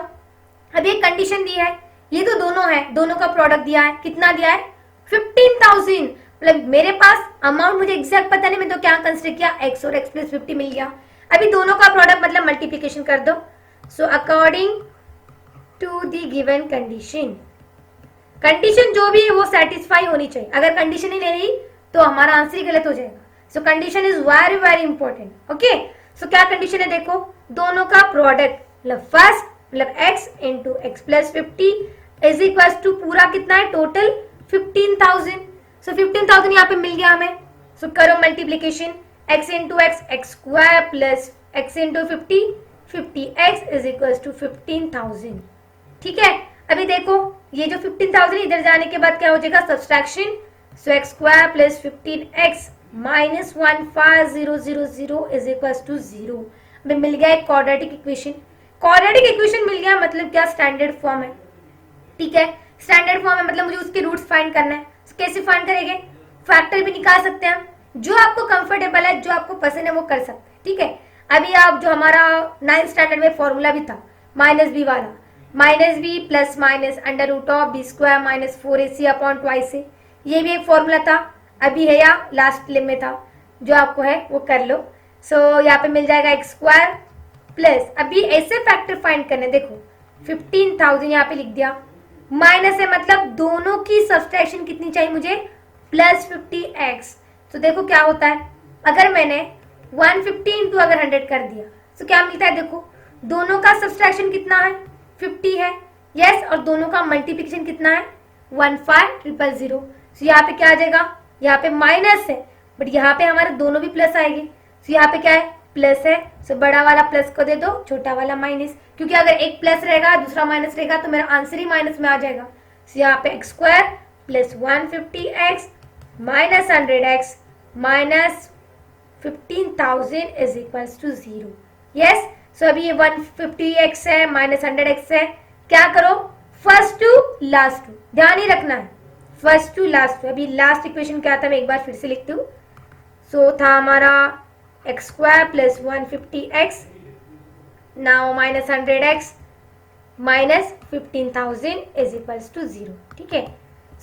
अभी एक कंडीशन दी है, ये तो दोनों है, दोनों का प्रोडक्ट दिया है, कितना दिया है 15,000। मतलब मेरे पास अमाउंट मुझे एग्जैक्ट पता नहीं, मैं तो क्या कंसिडर किया x और x प्लस 50 मिल गया। अभी दोनों का प्रोडक्ट मतलब मल्टीप्लीकेशन कर दो। So according to the given condition, condition जो भी है वो सेटिस्फाई होनी चाहिए। अगर कंडीशन ही नहीं रही तो हमारा आंसर ही गलत हो जाएगा। So condition is very very important. Okay, so क्या कंडीशन है देखो, दोनों का प्रोडक्ट मतलब फर्स्ट मतलब x into x plus 50 is equal to पूरा कितना है टोटल 15,000। सो 15,000 यहाँ पे मिल गया हमें। सो करो multiplication, x into x x square plus x into 50x is equal to 15,000। ठीक है, अभी देखो ये जो 15,000 इधर जाने के बाद क्या हो जाएगा subtraction. So x square plus 15x minus 15,000 is equal to 0। हमें मिल गया एक क्वाड्रेटिक इक्वेशन। क्वाड्रेटिक इक्वेशन मिल गया मतलब क्या स्टैंडर्ड फॉर्म है। ठीक है, स्टैंडर्ड फॉर्म है मतलब मुझे उसके रूट्स फाइंड करना है। so, कैसे फाइंड करेंगे, फैक्टर भी निकाल सकते हैं हम, जो आपको कंफर्टेबल है जो आपको पसंद है वो कर सकते हैं। ठीक है, अभी आप जो हमारा 9th स्टैंडर्ड में फॉर्मूला भी था माइनस बी वाला, minus B plus minus under root of B square minus 4ac upon twice A, ये भी एक फॉर्मूला था, अभी है या लास्ट लिम में था, जो आपको है वो कर लो। सो यहाँ पे मिल जाएगा एक्स स्क्वायर प्लस, अभी ऐसे फैक्टर फाइंड करने, देखो 15,000 यहाँ पे लिख दिया, माइनस है मतलब दोनों की सब्सट्रैक्शन कितनी चाहिए मुझे प्लस 50x। तो देखो क्या होता है, अगर मैंने 150 इंटू अगर 100 कर दिया तो क्या मिलता है, देखो दोनों का सब्सट्रैक्शन कितना है 50 है, यस, और दोनों का मल्टीप्लिकेशन कितना है 15,000। तो यहाँ पे क्या आ जाएगा, यहाँ पे माइनस है बट यहाँ पे हमारे दोनों भी प्लस आएंगे। तो यहाँ पे क्या है प्लस है, सो बड़ा वाला प्लस को दे दो, छोटा वाला माइनस, क्योंकि अगर एक प्लस रहेगा दूसरा माइनस रहेगा तो मेरा आंसर ही माइनस में आ जाएगा। सो यहाँ पे X square plus 150x minus 100x minus 15,000 is equal to 0। Yes, so अभी ये 150x है माइनस 100x है, क्या करो फर्स्ट टू लास्ट टू, ध्यान ही रखना है फर्स्ट टू लास्ट टू। अभी लास्ट इक्वेशन क्या था मैं एक बार फिर से लिखती हूँ। सो था हमारा x square plus 150x now minus 100x minus 15,000 is equal to 0। ठीक है,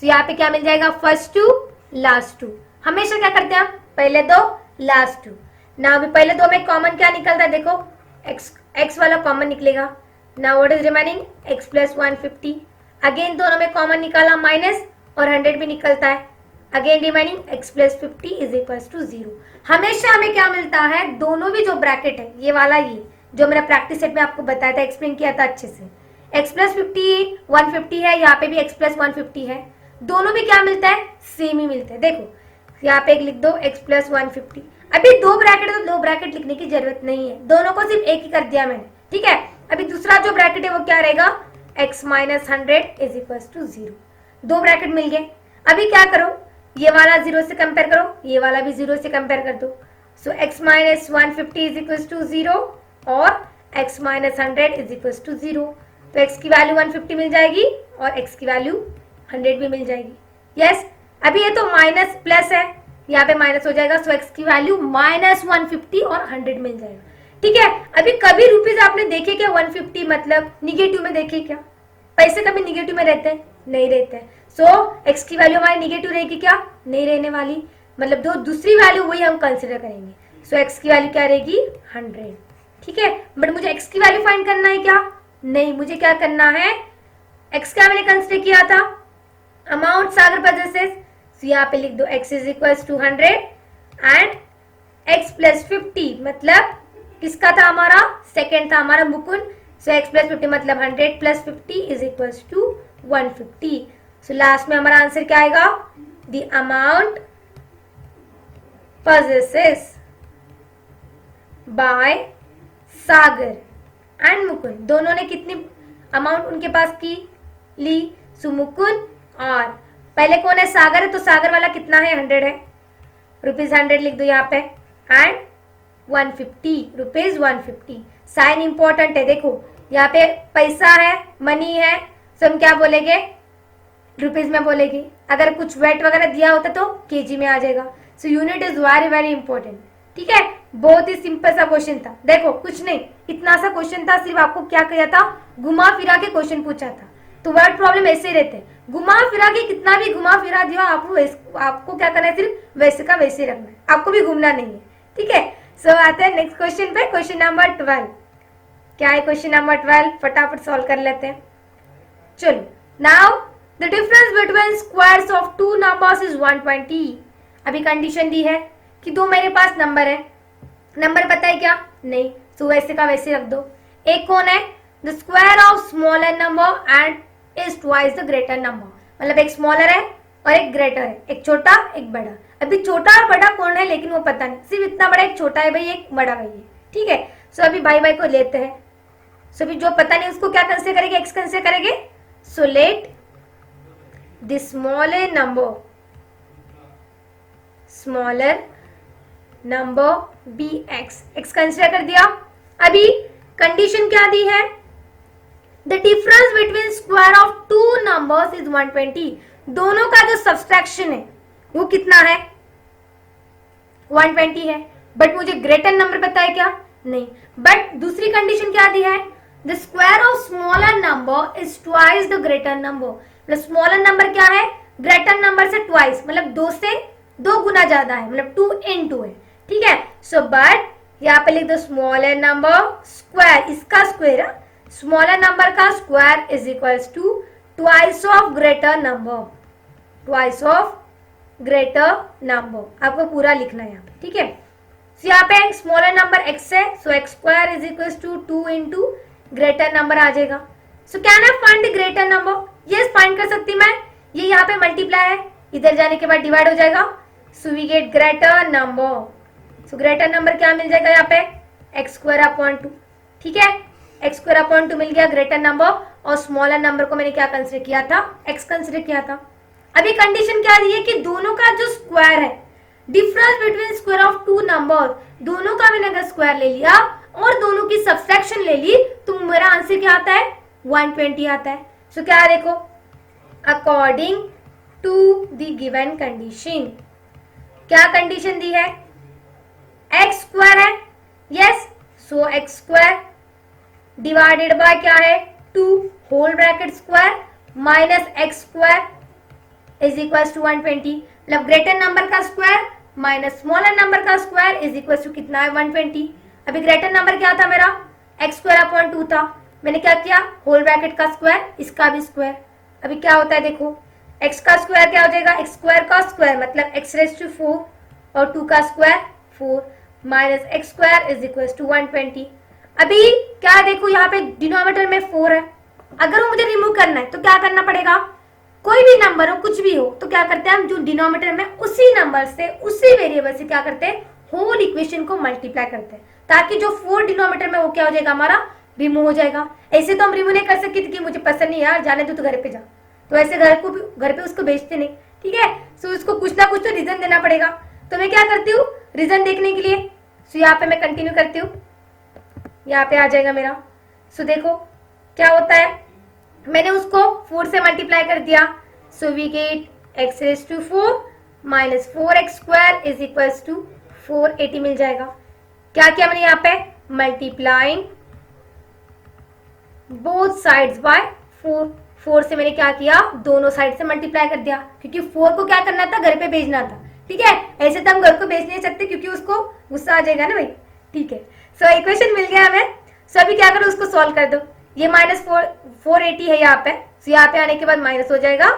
सो यहाँ पे क्या मिल जाएगा फर्स्ट टू लास्ट टू, हमेशा क्या करते हैं हम पहले दो लास्ट टू। ना अभी पहले दो में कॉमन क्या निकलता है, देखो x वाला कॉमन निकलेगा। Now what is remaining x plus 150, again दोनों में कॉमन निकाला माइनस और 100 भी निकलता है, again remaining x plus 50 is equal to 0। हमेशा हमें क्या मिलता है, दोनों भी जो ब्रैकेट है ये वाला, ये जो मैंने प्रैक्टिस सेट में आपको बताया था, एक्सप्लेन किया था अच्छे से, x प्लस 50 150 है, यहाँ पे भी x प्लस 150 है, दोनों भी क्या मिलता है सेम ही मिलता है। देखो यहाँ पे एक लिख दो x प्लस 150, अभी दो ब्रैकेट है तो दो ब्रैकेट लिखने की जरूरत नहीं है, दोनों को सिर्फ एक ही कर दिया मैंने। ठीक है, अभी दूसरा जो ब्रैकेट है वो क्या रहेगा x minus 100 is equal to 0, दो ब्रैकेट मिल गए। अभी क्या करो, ये वाला 0 से कंपेयर करो, ये वाला भी 0 से कंपेयर कर दो। So x minus 150 is equal to 0 और x minus 100 is equal to 0, तो x की वैल्यू 150 मिल जाएगी और x की वैल्यू 100 भी मिल जाएगी। यस, अभी ये तो माइनस प्लस है, यहाँ पे माइनस हो जाएगा, सो x की वैल्यू माइनस 150 और 100 मिल जाएगा। ठीक है, अभी कभी रुपीज आपने देखे क्या 150 मतलब निगेटिव में देखे क्या, पैसे कभी निगेटिव में रहते हैं नहीं रहते हैं। सो x की वैल्यू हमारी निगेटिव रहेगी क्या, नहीं रहने वाली, मतलब जो दूसरी वैल्यू वही हम कंसिडर करेंगे। सो x की वैल्यू क्या रहेगी 100। ठीक है, बट मुझे x की वैल्यू फाइंड करना है क्या, नहीं, मुझे क्या करना है, x क्या मैंने कंसिडर किया था अमाउंट सागर पजेसेस, सो यहाँ पे लिख दो x is equal to 100 and x plus 50 मतलब किसका था हमारा, सेकेंड था हमारा मुकुंद। सो x प्लस 50 मतलब 100 plus 50 is equal to 150। So last में हमारा आंसर क्या आएगा, the amount possesses by Sagar and Mukund, दोनों ने कितनी अमाउंट उनके पास की ली, सो मुकुंद और पहले कौन है सागर है, तो सागर वाला कितना है 100 है, रुपीज 100 लिख दो यहाँ पे एंड 150 रुपीज 150, साइन इंपॉर्टेंट है, देखो यहाँ पे पैसा है मनी है, सो हम क्या बोलेंगे रुपीज में बोलेंगे, अगर कुछ वेट वगैरह दिया होता तो केजी में आ जाएगा। So unit is very very important. ठीक है, बहुत ही सिंपल सा क्वेश्चन था। देखो कुछ नहीं, इतना सा क्वेश्चन था, सिर्फ आपको क्या किया था, घुमा फिरा के क्वेश्चन पूछा था। तो वर्ड प्रॉब्लम ऐसे ही रहते हैं, घुमा फिरा के कितना भी घुमा फिरा दिया आपको क्या करना है, सिर्फ वैसे का वैसे रखना है, आपको भी घूमना नहीं है। ठीक है, सो आते हैं नेक्स्ट क्वेश्चन पे, क्वेश्चन नंबर 12। क्या है क्वेश्चन नंबर 12, फटाफट सॉल्व कर लेते हैं। चलो, now the difference between squares of two numbers is 120। अभी कंडीशन दी है कि दो मेरे पास नंबर है, नंबर पता है क्या, नहीं, तो वैसे का वैसे रख दो। एक कौन है, the square of smaller number and is twice the greater number, मतलब एक स्मॉलर है और एक ग्रेटर है, एक छोटा एक बड़ा। अभी छोटा और बड़ा कौन है लेकिन वो पता नहीं, सिर्फ इतना बड़ा एक छोटा है भाई, एक बड़ा भाई है। ठीक है, सो अभी भाई भाई को लेते हैं। सो अभी जो पता नहीं उसको क्या कंसीडर करेंगे, एक्स कंसीडर करेंगे। So let the smaller number be x, x consider कर दिया। अभी कंडीशन क्या दी है, the difference between square of two numbers is 120। दोनों का जो सब्सट्रैक्शन है वो कितना है, 120 है। बट मुझे ग्रेटर नंबर पता है क्या, नहीं। बट दूसरी कंडीशन क्या दी है, the square of smaller number is twice the greater number, मतलब स्मॉलर नंबर क्या है, ग्रेटर नंबर से ट्वाइस, मतलब दो से दो गुना ज्यादा है, मतलब 2 into है। ठीक है, सो बट यहाँ पे लिख दो स्मॉलर नंबर स्क्वायर, इसका स्क्वायर, स्मॉलर नंबर का square is equals to twice of greater number, twice of greater number, आपको पूरा लिखना है यहाँ पे। ठीक है, सो यहाँ पे स्मॉलर नंबर x है, so x square is equals to 2 into greater number आ जाएगा। So can I find greater number, yes find कर सकती मैं, ये यहाँ पे मल्टीप्लाई है, इधर जाने के बाद डिवाइड हो जाएगा, so we get greater number. So greater number क्या मिल जाएगा यहाँ पे, एक्स स्क्वायर अपॉन 2। ठीक है, एक्स स्क्वायर अपॉन 2 मिल गया ग्रेटर नंबर, और स्मॉलर नंबर को मैंने क्या कंसिडर किया था, एक्स कंसिडर किया था। अभी कंडीशन क्या दी है कि दोनों का जो स्क्वायर है, difference between square of two number, दोनों का मैंने अगर स्क्वायर ले लिया और दोनों की सब्सट्रैक्शन ले ली तो मेरा आंसर क्या आता है, 120 आता है। सो क्या देखो, according to the given condition, क्या कंडीशन दी है, एक्स स्क्वायर है, yes, so x square divided by क्या है, 2 whole bracket square minus x square is equal to 120, मतलब ग्रेटर नंबर का स्क्वायर माइनस स्मॉलर नंबर का स्क्वायर इज इक्वल टू कितना है, 120। अभी ग्रेटर नंबर क्या था मेरा, एक्स स्क्वायर अपॉन 2 था, मैंने क्या किया, होल ब्रैकेट का स्क्वायर, इसका भी स्क्वायर। अभी क्या होता है देखो, एक्स का स्क्वायर क्या हो जाएगा, एक्स स्क्वायर का स्क्वायर मतलब एक्स रेज टू 4 और 2 का square 4 minus x square is equal to 120। अभी क्या देखो यहाँ पे डिनोमिनेटर में 4 है, अगर वो मुझे रिमूव करना है तो क्या करना पड़ेगा, कोई भी नंबर हो कुछ भी हो तो क्या करते हैं हम, जो डिनोमिनेटर में उसी नंबर से उसी वेरिएबल से क्या करते हैं, होल इक्वेशन को मल्टीप्लाई करते हैं, ताकि जो 4 डिनोमिनेटर में वो क्या हो जाएगा, हमारा रिमूव हो जाएगा। ऐसे तो हम रिमूव नहीं कर सकते कि मुझे पसंद नहीं यार, जाने दो तो घर पे जा, तो ऐसे घर पे उसको बेचते नहीं। ठीक है, सो उसको कुछ ना कुछ तो रीजन देना पड़ेगा, तो मैं क्या करती हूँ, रीजन देखने के लिए, सो यहाँ पे मैं कंटिन्यू करती हूँ, यहाँ पे आ जाएगा मेरा। सो देखो क्या होता है, मैंने उसको 4 से मल्टीप्लाई कर दिया, so we get x raise to 4 minus 4x square is equals to 480 मिल जाएगा। क्या किया मैंने यहाँ पे, मल्टीप्लाइंग बोथ साइड्स बाय 4, 4 से मैंने क्या किया, दोनों साइड से मल्टीप्लाई कर दिया, क्योंकि 4 को क्या करना था, घर पे भेजना था। ठीक है, ऐसे तो हम घर को भेज नहीं सकते क्योंकि उसको गुस्सा आ जाएगा ना भाई। ठीक है, सो इक्वेशन मिल गया हमें। सो अभी क्या करो, उसको सॉल्व कर दो, ये माइनस 480 है यहाँ पे, सो यहाँ पे आने के बाद माइनस हो जाएगा,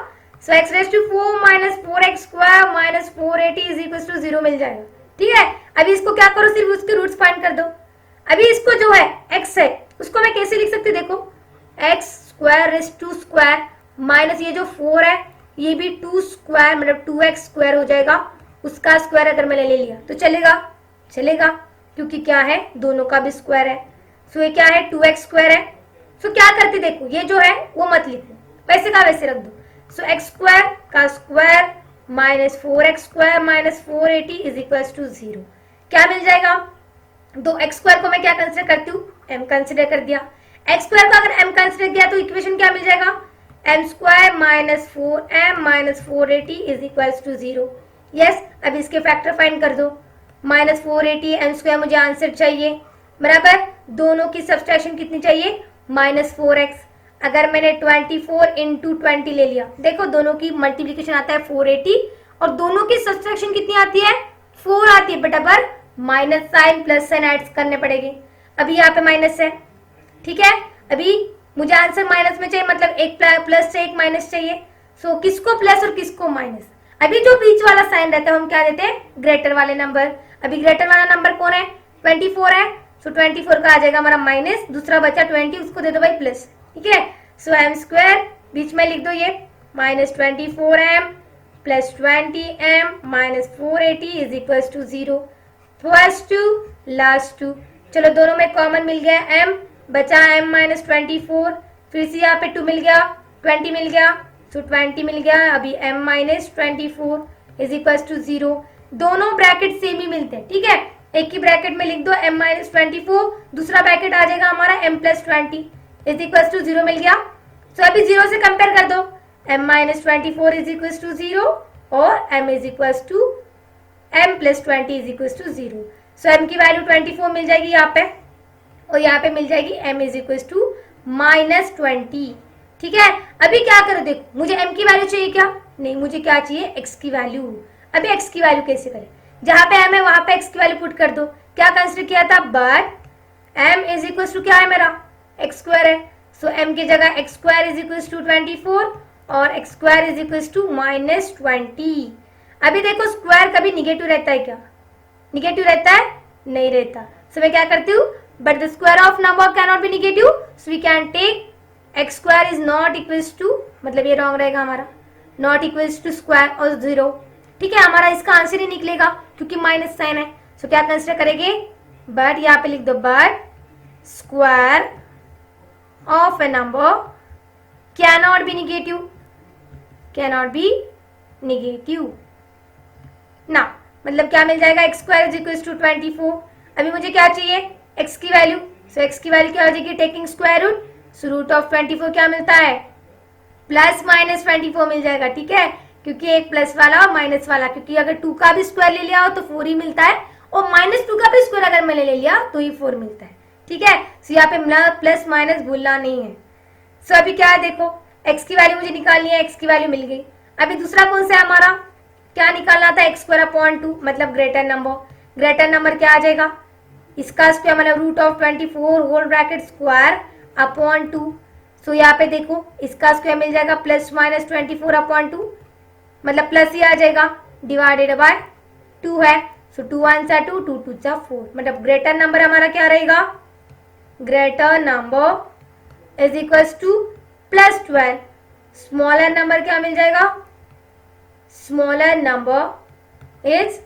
so X raise to 4 minus 4x square minus 480 is equal to 0 मिल जाएगा। ठीक है, अभी इसको क्या करो, सिर्फ उसके रूट्स फाइंड कर दो। अभी इसको जो है x है उसको मैं कैसे लिख सकती हूँ, देखो x square raise to square minus ये जो 4 है ये भी 2 स्क्वायर मतलब 2x स्क्वायर हो जाएगा, उसका स्क्वायर अगर मैंने ले लिया तो चलेगा, चलेगा क्योंकि क्या है, दोनों का भी स्क्वायर है। सो ये क्या है, 2x स्क्वायर है। सो क्या करते देखो, ये जो है वो मत लिखो, वैसे का वैसे रख दो। सो x स्क्वायर का square minus 4x square minus 480 is equal to 0, क्या मिल जाएगा, दो x स्क्वायर को मैं क्या कंसिडर करती हूँ, m कंसिडर कर दिया, x स्क्वायर को अगर m कंसिडर किया तो इक्वेशन क्या मिल जाएगा, m square minus 4m minus 480 is equal to 0। Yes, अब इसके फैक्टर फाइंड कर दो, -480 m स्क्वायर मुझे आंसर चाहिए, बराबर। दोनों की सब्सट्रैक्शन कितनी चाहिए, -4x। अगर मैंने 24 इंटू 20 ले लिया, देखो दोनों की मल्टीप्लीकेशन आता है 480 और दोनों की सब्सट्रैक्शन कितनी आती है, 4 आती है, बराबर। Minus sign plus sign add करने पड़ेगी। अभी यहाँ पे माइनस है, ठीक है। अभी मुझे आंसर माइनस में चाहिए, मतलब एक प्लस से एक माइनस चाहिए। सो किसको प्लस और किसको माइनस। अभी जो बीच वाला साइन रहता है हम क्या देते हैं, ग्रेटर वाले नंबर। अभी ग्रेटर वाला नंबर कौन है, 24 है। सो 24 का आ जाएगा हमारा माइनस, दूसरा बचा 20, उसको दे दो भाई प्लस, ठीक है। सो एम स्क्वायर बीच में लिख दो ये, -24m plus 20m -480 is equal to 0। First two last two, चलो दोनों में कॉमन मिल गया m, बचा m -24, फिर से यहाँ पे 2 मिल गया, 20 मिल गया, सो 20 मिल गया। अभी m -24 इज इक्वल टू 0। दोनों ब्रैकेट सेम ही मिलते हैं, ठीक है। एक ही ब्रैकेट में लिख दो m -24, दूसरा ब्रैकेट आ जाएगा हमारा m + 20 इज इक्वल टू 0 मिल गया। सो अभी 0 से कंपेयर कर दो, m -24 इज इक्वल टू 0 और m is equal to m + 20 is equal to 0। So m की वैल्यू 24 मिल जाएगी यहाँ पे, और यहाँ पे मिल जाएगी m इज इक्वल टू -20, ठीक है। अभी क्या करो, देखो मुझे m की वैल्यू चाहिए क्या, नहीं मुझे क्या चाहिए, x की वैल्यू। अभी x की वैल्यू कैसे करें, जहां पे m है वहां पे x की वैल्यू पुट कर दो। क्या कंसिडर किया था, but m is equal to क्या है मेरा, x स्क्वायर है। सो m की जगह x square is equal to 24 और x square is equal to -20। अभी देखो स्क्वायर कभी निगेटिव रहता है क्या, निगेटिव रहता है, नहीं रहता। सो मैं क्या करती हूँ, but the square of number can not be negative, so we can take x square is not equals to, मतलब ये रॉन्ग रहेगा हमारा, नॉट इक्वल्स टू स्क्वायर और 0, ठीक है। हमारा इसका आंसर ही निकलेगा क्योंकि माइनस साइन है। सो क्या कंसिडर करेंगे, बट यहाँ पे लिख दो, but square of a number can not be negative, can not be negative ना, मतलब क्या मिल जाएगा, x square is equal to 24। अभी मुझे क्या चाहिए, x की वैल्यू। सो x की वैल्यू क्या हो जाएगी, taking square root, so root of 24 क्या मिलता है, +-24 मिल जाएगा, ठीक है। क्योंकि एक प्लस वाला और माइनस वाला, क्योंकि अगर 2 का भी स्क्वायर ले लिया हो तो 4 ही मिलता है, और -2 का भी स्क्वायर अगर मैंने ले लिया तो ही 4 मिलता है, ठीक है। सो यहाँ पे प्लस माइनस भूलना नहीं है। सो अभी क्या है, देखो x की वैल्यू मुझे निकालनी है, x की वैल्यू मिल गई। अभी दूसरा कौन सा है हमारा, क्या निकालना था, x²/2, मतलब ग्रेटर नंबर। ग्रेटर नंबर क्या आ जाएगा, इसका स्क्वायर मतलब root of 24 whole bracket square upon 2। So यहाँ पे देखो इसका स्क्वायर मिल जाएगा +-24/2, मतलब प्लस ही आ जाएगा, डिवाइडेड बाय 2 है। सो 2 1 सा 2, 2 2 सा 4, मतलब ग्रेटर नंबर हमारा क्या रहेगा, greater number is equal to +12। Smaller number क्या मिल जाएगा, स्मॉलर नंबर इज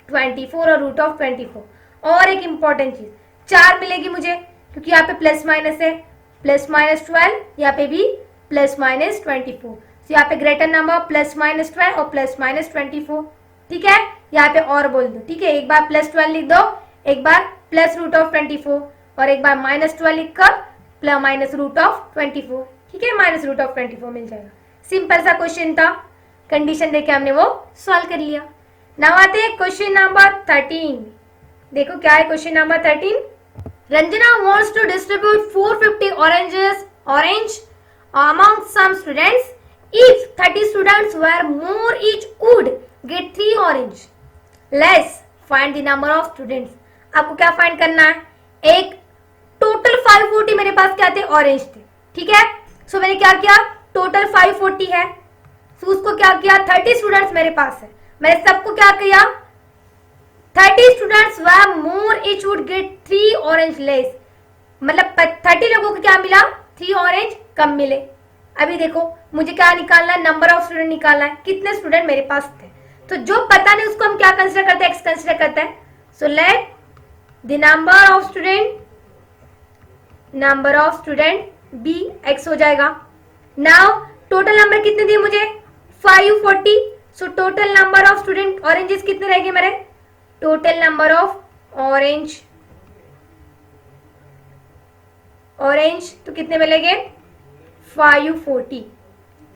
24 और रूट ऑफ 24। और एक इंपॉर्टेंट चीज 4 मिलेगी मुझे, क्योंकि यहाँ पे प्लस माइनस है, +-12, यहाँ पे भी +-24। यहाँ पे ग्रेटर नंबर +-12 और +-24, ठीक है। यहाँ पे और बोल दो, ठीक है, एक बार +12 लिख दो, एक बार +√24 और एक बार -12 लिखकर -√24, ठीक है, -√24 मिल जाएगा। सिंपल सा क्वेश्चन था, कंडीशन देके हमने वो सॉल्व कर लिया। नाउ आते हैं क्वेश्चन नंबर 13। देखो क्या है question number 13। Ranjana wants to distribute 450 orange among some students. If 30 students were more, each would get 3 orange. Let's find the number of students. आपको क्या फाइंड करना है, एक टोटल 540 मेरे पास क्या थे, ऑरेंज थे, ठीक है। सो मैंने क्या किया, टोटल 540 है, सो उसको क्या किया, 30 स्टूडेंट्स मेरे पास है, मैंने सबको क्या किया, 30 students were more, each would get 3 orange less, मतलब 30 लोगों को क्या मिला, 3 ऑरेंज कम मिले। अभी देखो मुझे क्या निकालना है, नंबर ऑफ स्टूडेंट निकालना है, कितने स्टूडेंट मेरे पास थे। तो जो पता नहीं उसको हम क्या कंसिडर करते हैं, एक्स कंसिडर करते हैं। So let the number of student be x हो जाएगा। नाउ टोटल नंबर कितने दिए मुझे, 540। So total number of student oranges कितने रहेंगे मेरे, टोटल नंबर ऑफ ऑरेंज तो कितने मिलेंगे, 540।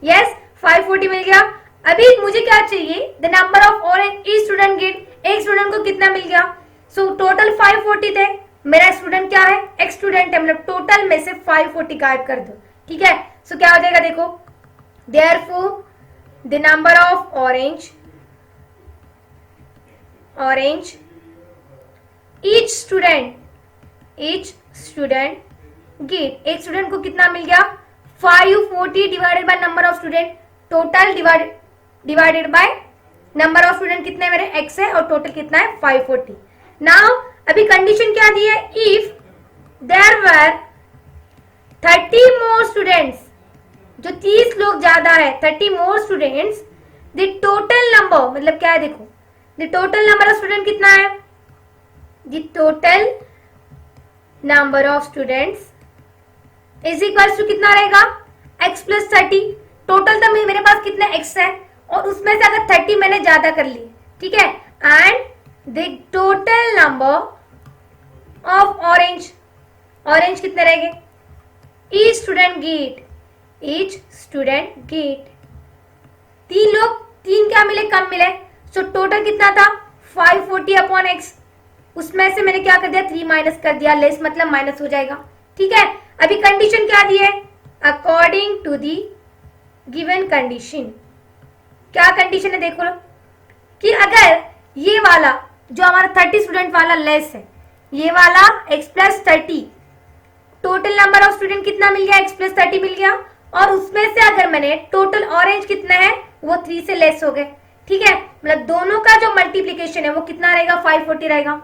यस 540 मिल गया। अभी मुझे क्या चाहिए, the number of orange each student gate, एक स्टूडेंट को कितना मिल गया। सो टोटल 540 थे, मेरा स्टूडेंट क्या है, एक स्टूडेंट है, मतलब टोटल में से 540 गायब कर दो, ठीक है। सो क्या हो जाएगा देखो, therefore the number of orange each student gate, एक स्टूडेंट को कितना मिल गया 540 divided by number of student, total divided by number of student कितने मेरे x है और टोटल कितना है 540। नाउ अभी कंडीशन क्या दी है, if there were 30 more students, जो 30 लोग ज्यादा है, 30 more students, the total number मतलब क्या है देखो, the total number of student कितना है, the total number of students is equal to कितना रहेगा x प्लस 30। टोटल तो मेरे पास कितने x है और उसमें से अगर 30 मैंने ज्यादा कर ली, ठीक है, and the total number of orange कितने रहेंगे, ईच स्टूडेंट गेट, तीन लोग, तीन क्या मिले, कम मिले, सो टोटल कितना था 540 अपॉन x, उसमें से मैंने क्या कर दिया 3 माइनस कर दिया, लेस मतलब माइनस हो जाएगा, ठीक है। अभी कंडीशन क्या दी है, according to the given condition, क्या कंडीशन है देखो कि अगर ये वाला जो हमारा 30 स्टूडेंट वाला लेस है, ये वाला x plus 30, total number of student कितना मिल गया, x प्लस 30 मिल गया, और उसमें से अगर मैंने टोटल ऑरेंज कितना है वो 3 से लेस हो गए, ठीक है, मतलब दोनों का जो मल्टीप्लीकेशन है वो कितना रहेगा 540 रहेगा।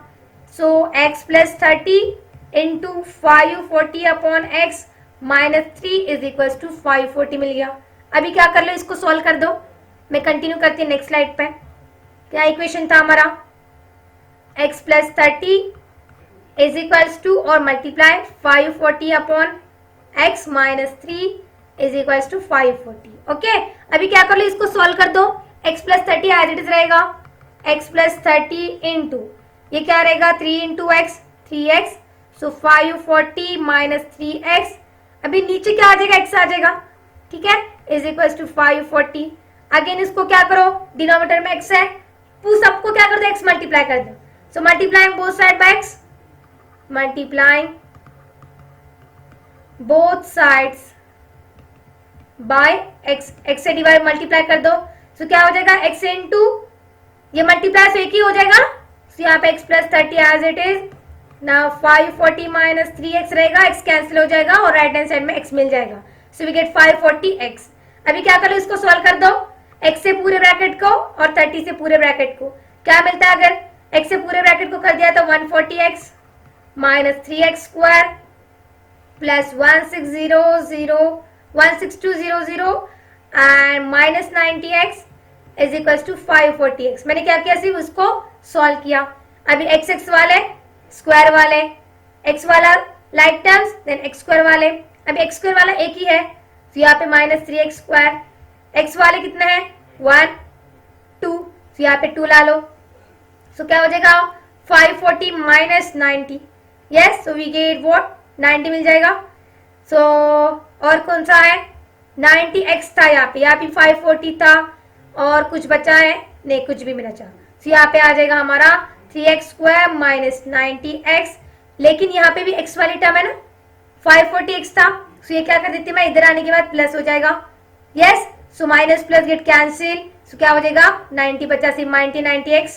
So x plus 30 into 540 upon x minus 3 is equal to 540 मिल गया। अभी क्या कर लो, इसको सॉल्व कर दो, मैं कंटिन्यू करती हूँ नेक्स्ट स्लाइड पे। क्या इक्वेशन था हमारा, x plus 30 is equals to और multiply 540 upon x minus 3 is equals to 540। Okay, अभी क्या कर लो, इसको सॉल्व कर दो, x plus 30 as it is रहेगा, x प्लस 30 इंटू ये क्या रहेगा 3 इंटू एक्स 3x, सो 540 माइनस 3x, अभी नीचे क्या आ जाएगा x आ जाएगा, ठीक है, इज इक्वल्स टू 540। अगेन इसको क्या करो, डिनोमिनेटर में x है, सबको क्या कर दो x मल्टीप्लाई कर दो, so multiplying both side by x, multiplying both sides by x से डिवाइड मल्टीप्लाई कर दो, सो क्या हो जाएगा x इंटू ये मल्टीप्लाई से एक ही हो जाएगा, सो यहाँ पे x plus 30 as it is, now 540 minus 3x रहेगा, x कैंसिल हो जाएगा और राइट हैंड साइड में x मिल जाएगा, सो वी गेट 540x। अभी क्या कर लो, इसको सॉल्व कर दो, x से पूरे ब्रैकेट को और 30 से पूरे ब्रैकेट को, क्या मिलता है, अगर x से पूरे ब्रैकेट को कर दिया तो 140x minus 3x square plus 16200 and minus 90x is equal to 540x। मैंने क्या किया, सिर्फ उसको सॉल्व किया। अभी x वाले स्क्वायर वाले, x वाला like terms, then x square वाले, अभी x स्क्वायर वाला एक ही है, तो यहाँ पे माइनस 3x स्क्वायर, x वाले कितने हैं 1 2, तो यहाँ पे 2 ला लो, सो क्या हो जाएगा 540 minus 90, yes, so we get what 90 मिल जाएगा। सो और कौन सा है 90x था, यहाँ पे 540 था और कुछ बचा है, नहीं कुछ भी नहीं बचा, सो यहाँ पे आ जाएगा हमारा 3x स्क्वायर माइनस 90x, लेकिन यहाँ पे भी x वाली टर्म है ना, 540x था, सो ये क्या कर देती है मैं, इधर आने के बाद प्लस हो जाएगा, yes, so minus plus get cancel, so क्या हो जाएगा 90 बचा सिर्फ 90x,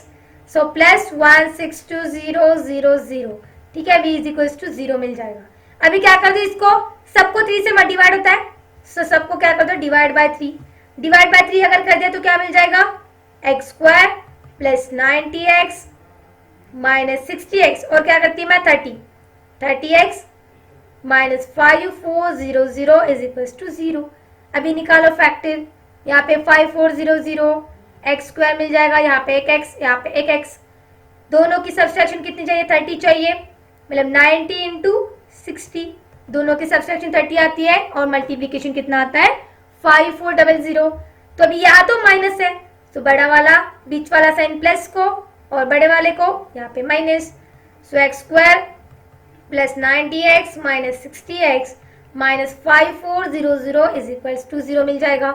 सो प्लस 16200, ठीक है, v इज इक्वल टू 0 मिल जाएगा। अभी क्या कर दो, इसको सबको 3 से डिवाइड होता है, सो सबको क्या कर दो डिवाइड बाय 3, डिवाइड बाय 3 अगर कर दिया तो क्या मिल जाएगा x square plus 90x minus 60x, और क्या करती है मैं 30x minus 5400 is equal to 0। अभी निकालो फैक्टर, यहाँ पे 5400 x स्क्वायर मिल जाएगा, यहाँ पे एक x, यहाँ पे एक x, दोनों की सब्सट्रैक्शन कितनी चाहिए 30 चाहिए, मतलब 90 इंटू 60, दोनों की सब्सट्रैक्शन 30 आती है और मल्टीप्लीकेशन कितना आता है 5400। तो अभी यहाँ तो माइनस है, तो बड़ा वाला बीच वाला साइन प्लस को और बड़े वाले को यहाँ पे minus, so x square plus 90x minus 60x minus 5400 is equal to 0 मिल जाएगा।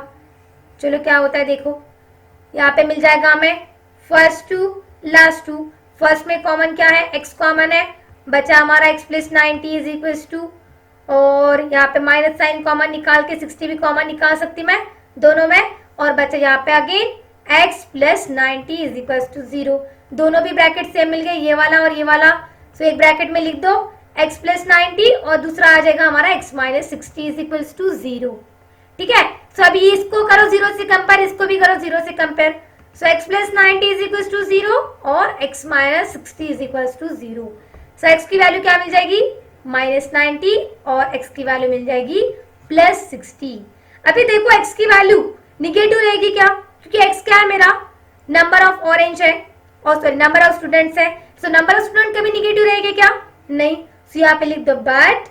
चलो क्या होता है देखो, यहाँ पे मिल जाएगा हमें first two last two. First में कॉमन क्या है, x कॉमन है, बचा हमारा x plus 90 is equal to, और यहाँ पे माइनस साइन कॉमन निकाल के 60 भी कॉमन निकाल सकती मैं दोनों में, और बचा यहाँ पे again x plus 90 is equal to 0। दोनों भी ब्रैकेट सेम मिल गए, ये वाला और ये वाला। सो एक ब्रैकेट में लिख दो x प्लस 90 और दूसरा आ जाएगा हमारा x minus 60 is equal to 0। ठीक है, सो अभी इसको करो 0 से कंपेयर, इसको भी करो 0 से compare. So x plus 90 is equal to 0 और x minus 60 is equal to 0। So x की वैल्यू क्या मिल जाएगी, माइनस 90, और x की वैल्यू मिल जाएगी प्लस 60। अभी देखो x की वैल्यू निगेटिव रहेगी क्या, क्योंकि x क्या है मेरा, नंबर ऑफ ऑरेंज है, और सॉरी नंबर ऑफ स्टूडेंट्स है। सो नंबर ऑफ स्टूडेंट कभी निगेटिव रहेगी क्या, नहीं। सो यहाँ पे लिख दो but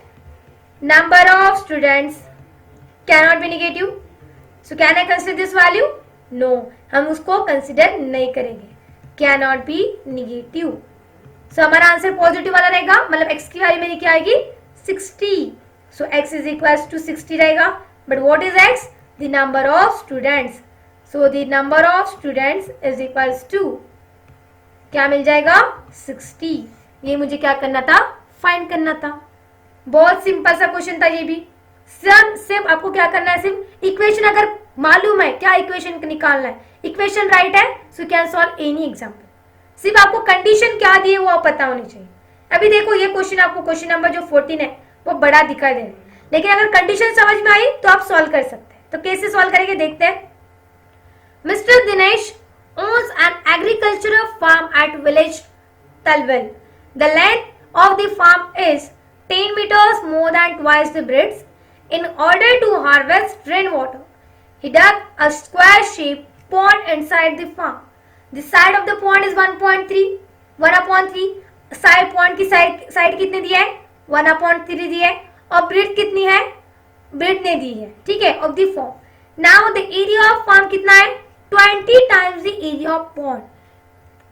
number of students can not be negative. So can I consider this value, no, हम उसको कंसिडर नहीं करेंगे, can not be negative. So हमारा आंसर पॉजिटिव वाला रहेगा, मतलब x की वैल्यू मेरी क्या आएगी, 60। So x is equal to 60 रहेगा, but what is x, the number of students. So the number of students is equal to क्या मिल जाएगा, 60। ये मुझे क्या करना था, फाइंड करना था। बहुत सिंपल सा क्वेश्चन था ये भी। सिर्फ आपको क्या करना है, सिर्फ इक्वेशन अगर मालूम है क्या इक्वेशन निकालना है, इक्वेशन राइट है, so can solve any example. सिर्फ आपको कंडीशन क्या दी है वो पता होनी चाहिए। अभी देखो ये क्वेश्चन आपको क्वेश्चन नंबर जो 14 है वो बड़ा दिखाई दे रहा है, लेकिन अगर कंडीशन समझ में आई तो आप सॉल्व कर सकते हैं। तो कैसे सॉल्व करेंगे देखते हैं। Mister Dinesh owns an agricultural farm at village Talwal. The length of the farm is 10 meters more than twice the breadth. In order to harvest rainwater, he dug a square-shaped pond inside the farm. The side of the pond is 1.3, 1/3. Side pond की side कितने दिया है, 1/3 दिया है, और breadth कितनी है, breadth ने दी है, ठीक है, of the farm. Now the area of farm कितना है, 20 times the area of pond.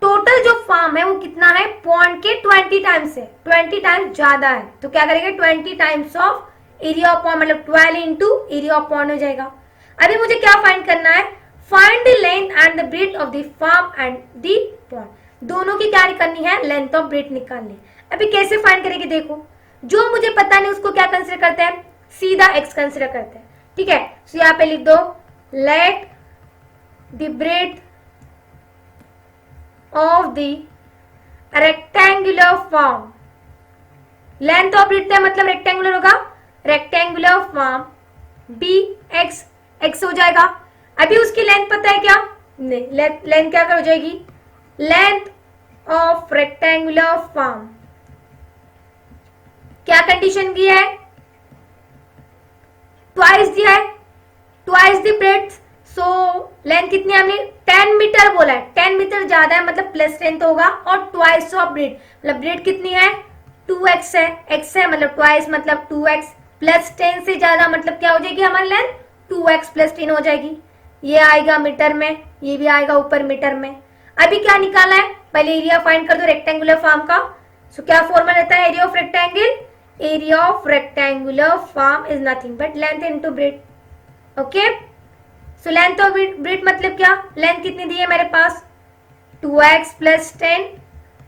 Total जो फार्म है वो कितना है, पॉन्ड के 20 टाइम्स है, 20 टाइम्स ज्यादा है। तो क्या करेंगे, 20 times of area of pond, मतलब 12 इंटू एरिया ऑफ पॉन्ड हो जाएगा। अभी मुझे क्या फाइंड करना है, find the length and the breadth of the farm and the pond. दोनों की क्या करनी है, लेंथ ऑफ ब्रेथ निकालनी है। अभी कैसे फाइंड करेंगे, देखो जो मुझे पता नहीं उसको क्या कंसिडर करते हैं, सीधा एक्स कंसिडर करते हैं, ठीक है। तो यहाँ पे लिख दो late the breadth of the rectangular form, length of breadth है मतलब rectangular होगा, rectangular form b x, x हो जाएगा। अभी उसकी लेंथ पता है क्या, नहीं, लेंथ क्या हो जाएगी, लेंथ ऑफ rectangular form। क्या कंडीशन की है, ट्वाइस दिया है, twice the breadth. So length कितनी है, हमने 10 मीटर बोला है, 10 मीटर ज्यादा है मतलब प्लस लेंथ होगा, और ट्वाइस ऑफ ब्रेड, मतलब ब्रेड कितनी है, 2x है, x है मतलब ट्वाइस मतलब 2x, प्लस 10 से ज्यादा मतलब क्या हो जाएगी हमारी लेंथ, 2x प्लस 10 हो जाएगी। ये आएगा मीटर में, ये भी आएगा ऊपर मीटर में। अभी क्या निकाला है, पहले एरिया फाइंड कर दो रेक्टेंगुलर फार्म का। सो क्या फॉर्मूला रहता है, area of rectangle, area of rectangular farm is nothing but length into breadth, okay. So length of breadth मतलब क्या, लेंथ कितनी दी है मेरे पास, 2x प्लस 10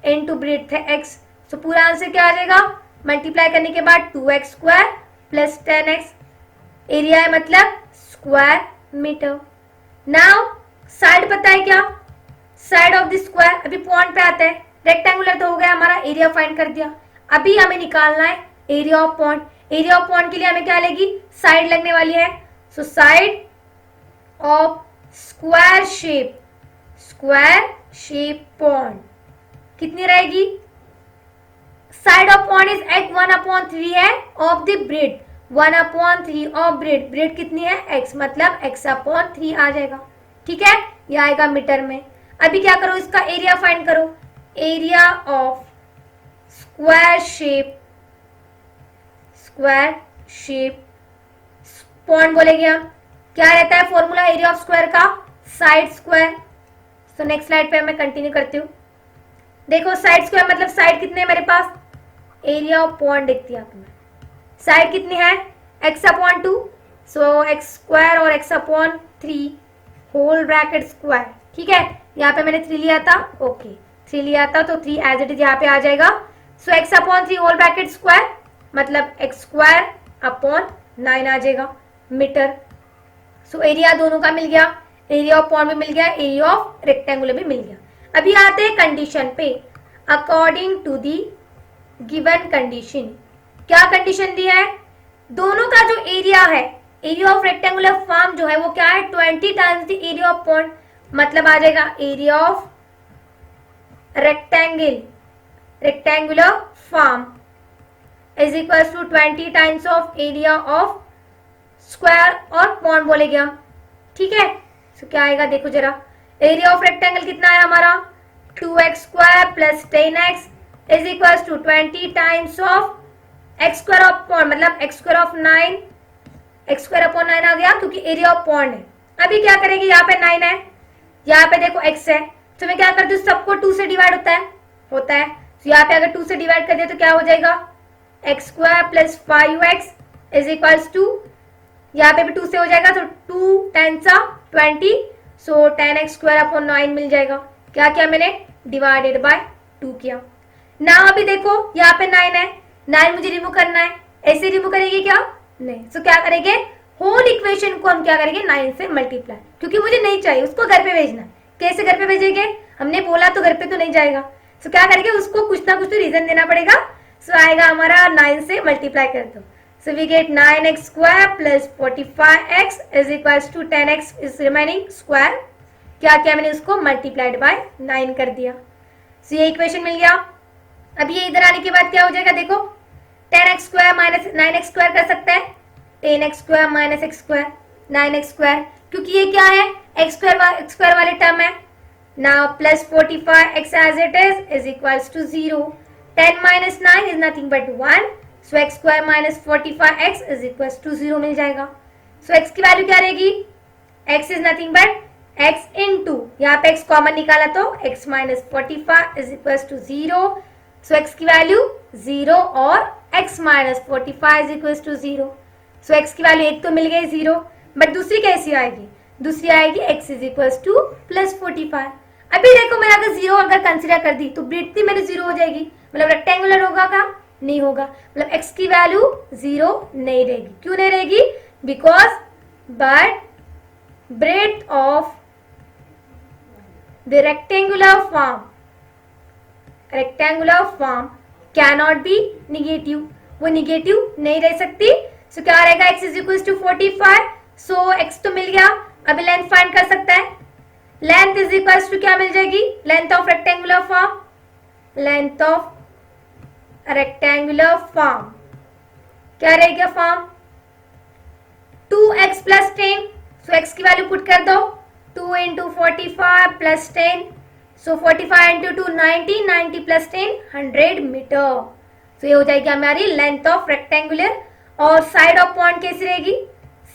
इंटू ब्रेड है x। सो पूरा आंसर क्या आ जाएगा, मल्टीप्लाई करने के बाद 2x square plus 10x, area है मतलब स्क्वायर मीटर। नाउ साइड पता है क्या, साइड ऑफ द स्क्वायर। अभी पॉइंट पे आता है, रेक्टेंगुलर तो हो गया हमारा, एरिया फाइंड कर दिया। अभी हमें निकालना है area of point. Area of point के लिए हमें क्या लेगी, साइड लगने वाली है। सो side of square shape pond कितनी रहेगी, side of pond is x 1/3 है of the bread, 1/3 of bread, bread कितनी है x, मतलब x/3 आ जाएगा, ठीक है, ये आएगा मीटर में। अभी क्या करो, इसका एरिया फाइंड करो, area of square shape pond बोलेंगे हम। क्या रहता है फॉर्मूला एरिया ऑफ स्क्वायर का, side square. So next slide पे मैं कंटिन्यू करती हूँ। देखो साइड स्क्वायर मतलब साइड कितने हैं मेरे पास, एरिया ऑफ पॉइंट देखती है आपने, साइड कितनी है x/2, सो x स्क्वायर और x/3 होल ब्रैकेट स्क्वायर ठीक है, यहाँ पे मैंने 3 लिया था, ओके 3 लिया था तो 3 एज इट इज यहाँ पे आ जाएगा। So x upon 3 whole bracket square मतलब x स्क्वायर अपॉन 9 आ जाएगा मीटर। सो एरिया दोनों का मिल गया, एरिया ऑफ पॉन्ड भी मिल गया, एरिया ऑफ रेक्टेंगुलर भी मिल गया। अभी आते हैं कंडीशन पे। According to the given condition, क्या कंडीशन दिया है, दोनों का जो एरिया है, एरिया ऑफ रेक्टेंगुलर फॉर्म जो है वो क्या है 20 times the area of pond, मतलब आ जाएगा area of rectangular farm is equal to 20 times of area of square और पॉन्ड बोलेंगे हम, ठीक है। तो क्या आएगा देखो जरा, एरिया ऑफ रेक्टेंगल कितना है हमारा 2x square plus 10x is equal to 20 times of x square of pond मतलब x square of 9, x square upon 9 आ गया क्योंकि एरिया ऑफ पॉन्ड है। अभी क्या करेंगे, यहाँ पे 9 है, यहाँ पे देखो x है, तो मैं क्या करती हूँ सबको 2 से डिवाइड होता है। तो यहाँ पे अगर 2 से डिवाइड कर दिया तो क्या हो जाएगा x square plus 5x is equal to, यहाँ पे भी 2 से हो जाएगा तो 2 10 20, सो 10x स्क्वायर अपॉन 9 मिल जाएगा। क्या किया मैंने, डिवाइडेड बाय 2 किया। ना अभी देखो यहाँ पे 9 है, 9 मुझे रिमूव करना है, ऐसे रिमूव करेंगे क्या, नहीं। सो क्या करेंगे, होल इक्वेशन को हम क्या करेंगे 9 से मल्टीप्लाई, क्योंकि मुझे नहीं चाहिए, उसको घर पे भेजना। कैसे घर पे भेजेंगे, हमने बोला तो घर पे तो नहीं जाएगा। सो क्या करेंगे, उसको कुछ ना कुछ तो रीजन देना पड़ेगा। सो आएगा हमारा 9 से मल्टीप्लाई कर दो। So we get 9x square plus 45x is equals to 10x is remaining square। क्या किया मैंने, उसको मल्टीप्लाइड बाय 9 कर दिया। So ये इक्वेशन मिल गया। अब ये इधर आने के बाद क्या हो जाएगा देखो, 10x square minus 9x square कर सकते हैं, 10x square minus x square 9x square, क्योंकि ये क्या है x स्क्वायर वाले टर्म है। Now plus 45x as it is equals to 0, 10 minus 9 is nothing but 1, so x square minus 45x is equal to 0 मिल जाएगा। सो x की value क्या रहेगी, x is nothing but x into, यहाँ पे x common निकाला तो x minus 45 is equal to 0, so x की वैल्यू 0 और x minus 45 is equal to 0। So x की वैल्यू एक तो मिल गई 0, बट दूसरी कैसी आएगी, दूसरी आएगी x is equal two plus 45। अभी देखो मैंने अगर 0 अगर कंसिडर कर दी तो ब्रेथ भी मेरी 0 हो जाएगी, मतलब रेक्टेंगुलर होगा क्या, नहीं होगा, मतलब x की वैल्यू 0 नहीं रहेगी। क्यों नहीं रहेगी, because but breadth of the rectangular farm can not be negative, वो निगेटिव नहीं रह सकती। सो क्या रहेगा, x is equal to 45, so x तो मिल गया। अभी लेंथ फाइंड कर सकता है, लेंथ इज इक्वल टू क्या मिल जाएगी, length of rectangular form, length of rectangular form क्या रहेगा, फॉर्म 2x प्लस 10, सो x की वैल्यू पुट कर दो, 2 इंटू 45 प्लस 10, सो 45 इंटू 2 90, 90 प्लस 10 100 मीटर। सो ये हो जाएगी हमारी लेंथ ऑफ रेक्टेंगुलर। और साइड ऑफ पॉइंट कैसी रहेगी,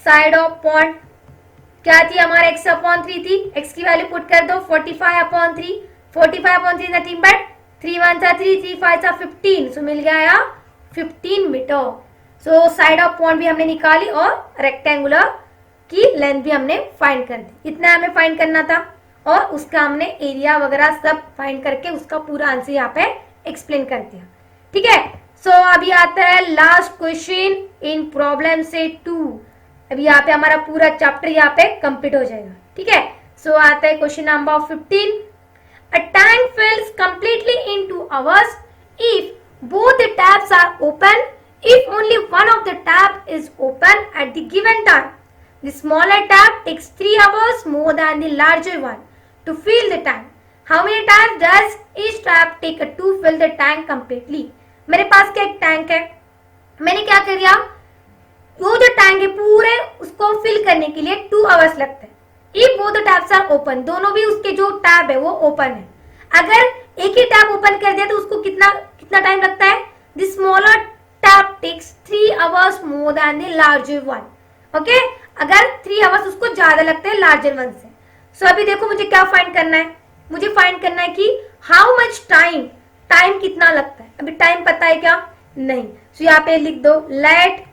साइड ऑफ पॉइंट क्या थी हमारा x अपॉन 3 थी, x की वैल्यू पुट कर दो 45 upon 3, 45 upon 3 nothing but 3 1 3 3 5 15, so मिल गया यहाँ 15 metre. So side of point भी हमने निकाली और रेक्टेंगुलर की लेंथ भी हमने फाइंड कर दी। इतना हमें फाइंड करना था और उसका हमने एरिया वगैरह सब फाइंड करके उसका पूरा आंसर यहाँ पे एक्सप्लेन कर दिया, ठीक है। सो अभी आता है लास्ट क्वेश्चन इन प्रॉब्लम से 2। अभी यहाँ पे हमारा पूरा चैप्टर यहाँ पे कंप्लीट हो जाएगा, ठीक है। सो आता है question number 15। A tank fills completely in 2 hours if both the taps are open, if only one of the tap is open at the given time. The smaller tap takes 3 hours more than the larger one to fill the tank. How many times does each tap take to fill the tank completely? मेरे पास क्या एक tank है, मैंने क्या कर दिया, वो जो टैंक है पूरे उसको फिल करने के लिए 2 आवर्स लगते हैं। If both the taps are open, दोनों भी उसके जो टैप है वो ओपन है। अगर एक ही टैप ओपन कर दिया तो उसको कितना टाइम लगता है, the smaller tap takes 3 hours more than the larger one. Okay, अगर 3 आवर्स उसको ज्यादा लगते हैं लार्जर वन से। सो अभी देखो मुझे क्या फाइंड करना है, मुझे फाइंड करना है कि हाउ मच टाइम, टाइम कितना लगता है। अभी टाइम पता है क्या, नहीं। सो यहाँ पे लिख दो let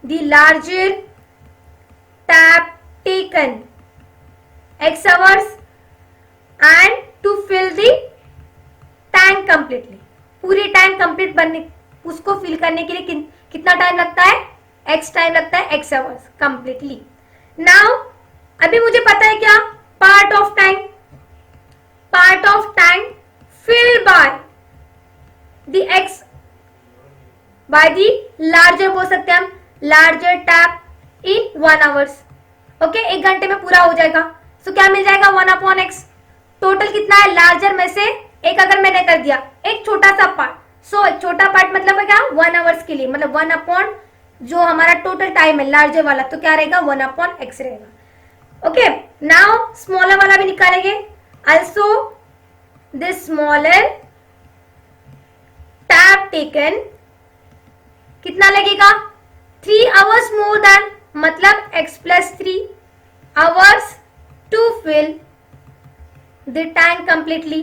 the larger tap taken x hours and to fill the tank completely, पूरी टैंक कंप्लीट बनने, उसको फिल करने के लिए कितना टाइम लगता है, x टाइम लगता है, x आवर्स कंप्लीटली। नाउ अभी मुझे पता है क्या, part of tank filled by the x by the larger, बोल सकते हैं हम larger tap in 1 hours. Okay, 1 घंटे में पूरा हो जाएगा। सो क्या मिल जाएगा 1/x। टोटल कितना है, लार्जर में से एक अगर मैंने कर दिया एक छोटा सा पार्ट, सो छोटा पार्ट मतलब है क्या 1 आवर्स के लिए, मतलब 1 जो हमारा टोटल टाइम है लार्जर वाला, तो क्या रहेगा 1/x रहेगा। ओके, नाउ स्मॉलर वाला भी निकालेंगे। also this smaller tab taken कितना लगेगा 3 hours more than, मतलब x plus 3 hours to fill the tank completely।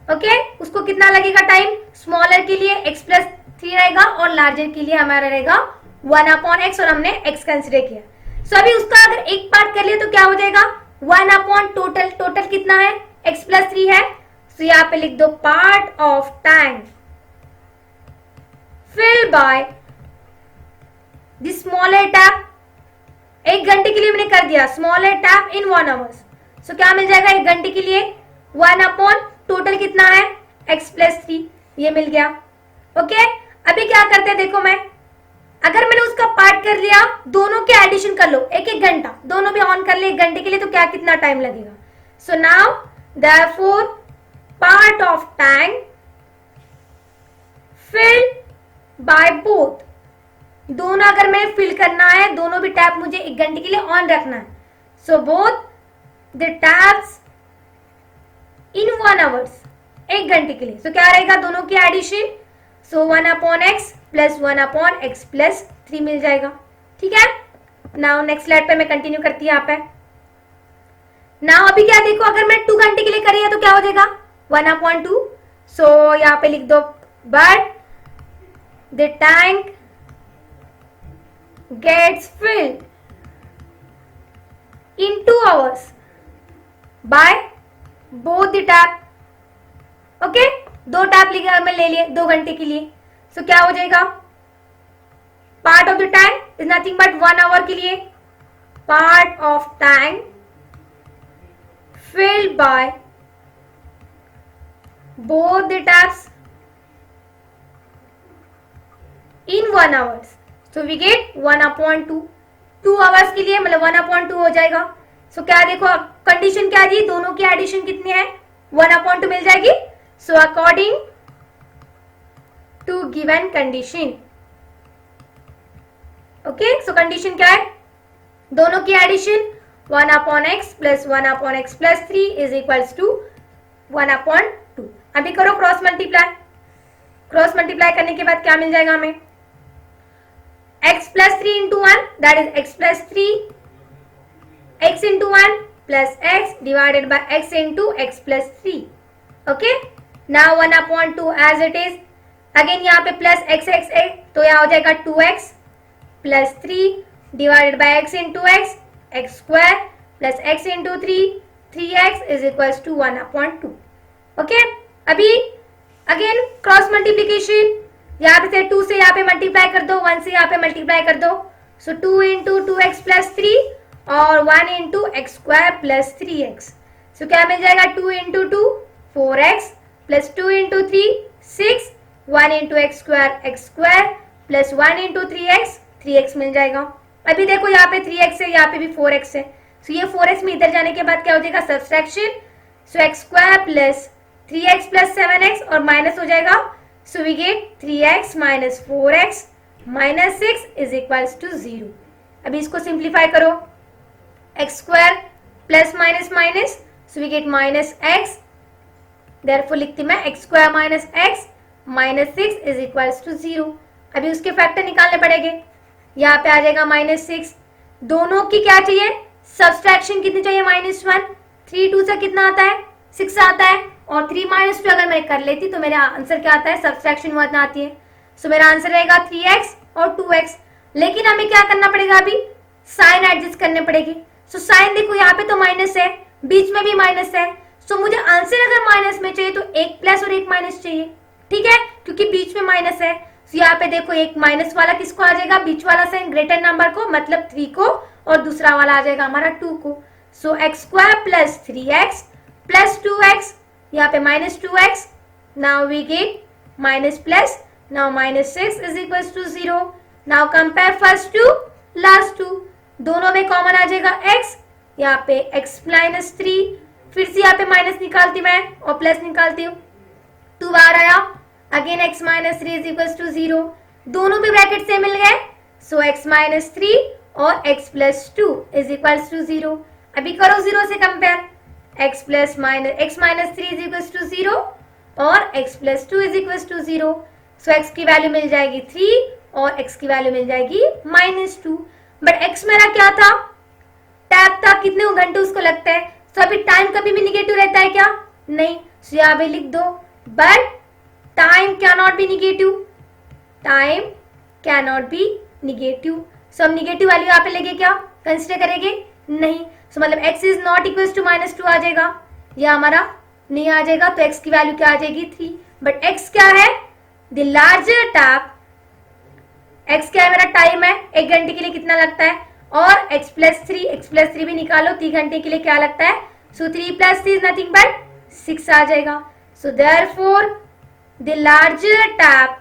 Okay, उसको कितना लगेगा टाइम, स्मॉलर के लिए x plus 3 रहेगा और लार्जर के लिए हमारा रहेगा 1/x, और हमने x कंसिडर किया। सो अभी उसका अगर एक पार्ट कर लिया तो क्या हो जाएगा 1 टोटल, टोटल कितना है x plus 3 है। सो यहाँ पे लिख दो part of tank filled by the smaller tap, 1 घंटे के लिए मैंने कर दिया स्मॉलर टैप इन 1 आवर्स। सो क्या मिल जाएगा 1 घंटे के लिए 1 टोटल कितना है x plus 3, ये मिल गया। ओके, अभी क्या करते हैं देखो, मैं अगर मैंने उसका पार्ट कर लिया, दोनों के एडिशन कर लो 1-1 घंटा, दोनों भी ऑन कर ले 1 घंटे के लिए, तो क्या कितना टाइम लगेगा। So now therefore part of tank filled by both, दोनों अगर मैंने फिल करना है, दोनों भी टैप मुझे 1 घंटे के लिए ऑन रखना है। So both the taps in 1 hours, 1 घंटे के लिए। सो क्या रहेगा दोनों की एडिशन, सो 1/x प्लस 1/x प्लस 3 मिल जाएगा। ठीक है, नाउ नेक्स्ट स्लाइड पे मैं कंटिन्यू करती हूँ यहाँ पे। नाउ अभी क्या देखो, अगर मैं 2 घंटे के लिए करी है तो क्या हो जाएगा 1/2। सो यहाँ पे लिख दो but the tank gets filled in 2 hours by both the tap. Okay, 2 tap मैं ले लिए 2 घंटे के लिए। सो क्या हो जाएगा, part of the tank is nothing but 1 hour के लिए, part of tank filled by both the taps in 1 hours. So we get 1/2, 2 hours के लिए मतलब 1/2 हो जाएगा। सो क्या देखो कंडीशन क्या दी, दोनों की एडिशन कितनी है 1/2 मिल जाएगी। So according to given condition, okay, so condition क्या है, दोनों की addition 1/x plus 1/x plus 3 is equals to 1/2। अभी करो क्रॉस मल्टीप्लाई, क्रॉस मल्टीप्लाई करने के बाद क्या मिल जाएगा हमें, x plus 3 into 1 that is x plus 3, x into 1 plus x divided by x into x plus 3। Okay, now 1/2 as it is, again यहाँ पे प्लस x x है तो यहाँ हो जाएगा 2x plus 3 divided by x into x square plus x into 3x is equals to 1/2। Okay, अभी again cross multiplication, यहाँ पे से 2 से यहाँ पे मल्टीप्लाई कर दो, 1 से यहाँ पे मल्टीप्लाई कर दो। सो 2 इंटू 2x प्लस 3 और 1 into x square plus 3x। सो क्या मिल जाएगा 2 into 2 4x plus 2 into 3 6, 1 into x square plus 1 into 3x मिल जाएगा। अभी देखो यहाँ पे 3x है, यहाँ पे भी 4x है। सो ये 4x में इधर जाने के बाद क्या हो जाएगा subtraction, so x square plus 3x plus 7x और माइनस हो जाएगा। So we get 3x minus 4x minus 6 is equals to 0। अभी इसको सिंप्लीफाई करो, x square plus minus minus, so we get minus x, therefore लिखती मैं x square minus x minus 6 is equals to 0। अभी उसके factor निकालने पड़ेंगे, यहाँ पे आ जाएगा माइनस 6, दोनों की क्या चाहिए सब्सट्रैक्शन कितनी चाहिए -1, 3 2 से कितना आता है 6 आता है, और 3 -2 अगर मैं कर लेती तो मेरा आंसर क्या आता है सब्सट्रैक्शन 1 आती है। सो मेरा आंसर रहेगा 3x और 2x। लेकिन हमें क्या करना पड़ेगा, अभी साइन एडजस्ट करने पड़ेगी। सो साइन देखो यहाँ पे तो माइनस है, बीच में भी माइनस है, सो मुझे आंसर अगर माइनस में चाहिए तो एक प्लस और एक माइनस चाहिए, ठीक है, क्योंकि बीच में माइनस है। तो यहाँ पे देखो एक माइनस वाला किसको आ जाएगा, बीच वाला साइन ग्रेटर नंबर को, मतलब 3 को, और दूसरा वाला आ जाएगा हमारा 2 को। So x square plus 3x plus 2x, यहाँ पे minus 2x, now we get minus plus, now minus 6 is equal to 0। Now compare first two last two, दोनों में कॉमन आ जाएगा x, यहाँ पे x माइनस 3, फिर से यहाँ पे माइनस निकालती मैं और प्लस निकालती हूँ, 2 बार आया, again x minus 3 is equal to 0, दोनों भी ब्रैकेट से मिल गए। सो x माइनस 3 और x plus 2 is equal to 0। अभी करो 0 से compare, x minus 3 is equal to 0 और x plus 2 is equal to 0। So x की वैल्यू मिल जाएगी 3 और x की वैल्यू मिल जाएगी माइनस 2। बट x मेरा क्या था, टैप था, कितने घंटे उसको लगता है। तो अभी टाइम कभी भी निगेटिव रहता है क्या, नहीं। सो यहाँ पे लिख दो, but time can not be negative, time can not be negative. So हम निगेटिव वैल्यू यहाँ पे लेके क्या कंसिडर करेंगे, नहीं। सो मतलब x is not equal to minus 2 आ जाएगा, यह हमारा नहीं आ जाएगा, तो x की वैल्यू क्या आ जाएगी 3। बट x क्या है, द लार्जर टैप, x क्या है मेरा टाइम है, 1 घंटे के लिए कितना लगता है, और x प्लस 3 भी निकालो, 3 घंटे के लिए क्या लगता है। सो 3 प्लस 3 इज नथिंग बट 6 आ जाएगा। So therefore the larger tap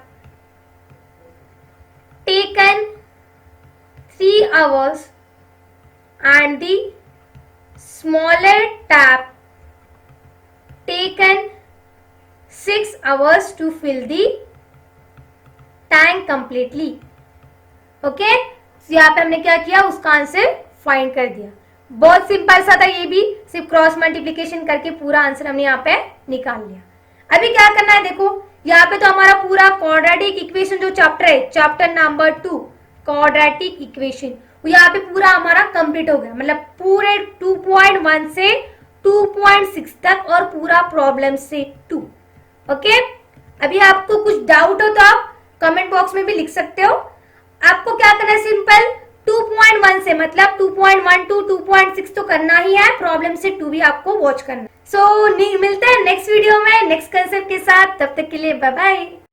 taken 3 hours and the smaller tap taken 6 hours to fill the tank completely. Okay, यहाँ पे हमने क्या किया, उसका आंसर फाइंड कर दिया। बहुत सिंपल सा था ये भी, सिर्फ क्रॉस मल्टीप्लिकेशन करके पूरा आंसर हमने यहाँ पे निकाल लिया। अभी क्या करना है, देखो यहाँ पे तो हमारा पूरा क्वाड्रेटिक इक्वेशन जो चैप्टर है, चैप्टर नंबर 2 क्वाड्रेटिक इक्वेशन, यहाँ पे पूरा हमारा कंप्लीट हो गया, मतलब पूरे 2.1 से 2.6 तक और पूरा प्रॉब्लम से 2। ओके, अभी आपको कुछ डाउट हो तो आप कमेंट बॉक्स में भी लिख सकते हो। आपको क्या करना है, सिंपल 2.1 से मतलब 2.1 टू 2.6 तो करना ही है, प्रॉब्लम से 2 भी आपको वॉच करना है। सो मिलते हैं नेक्स्ट वीडियो में नेक्स्ट कंसेप्ट के साथ, तब तक के लिए बाय बाय।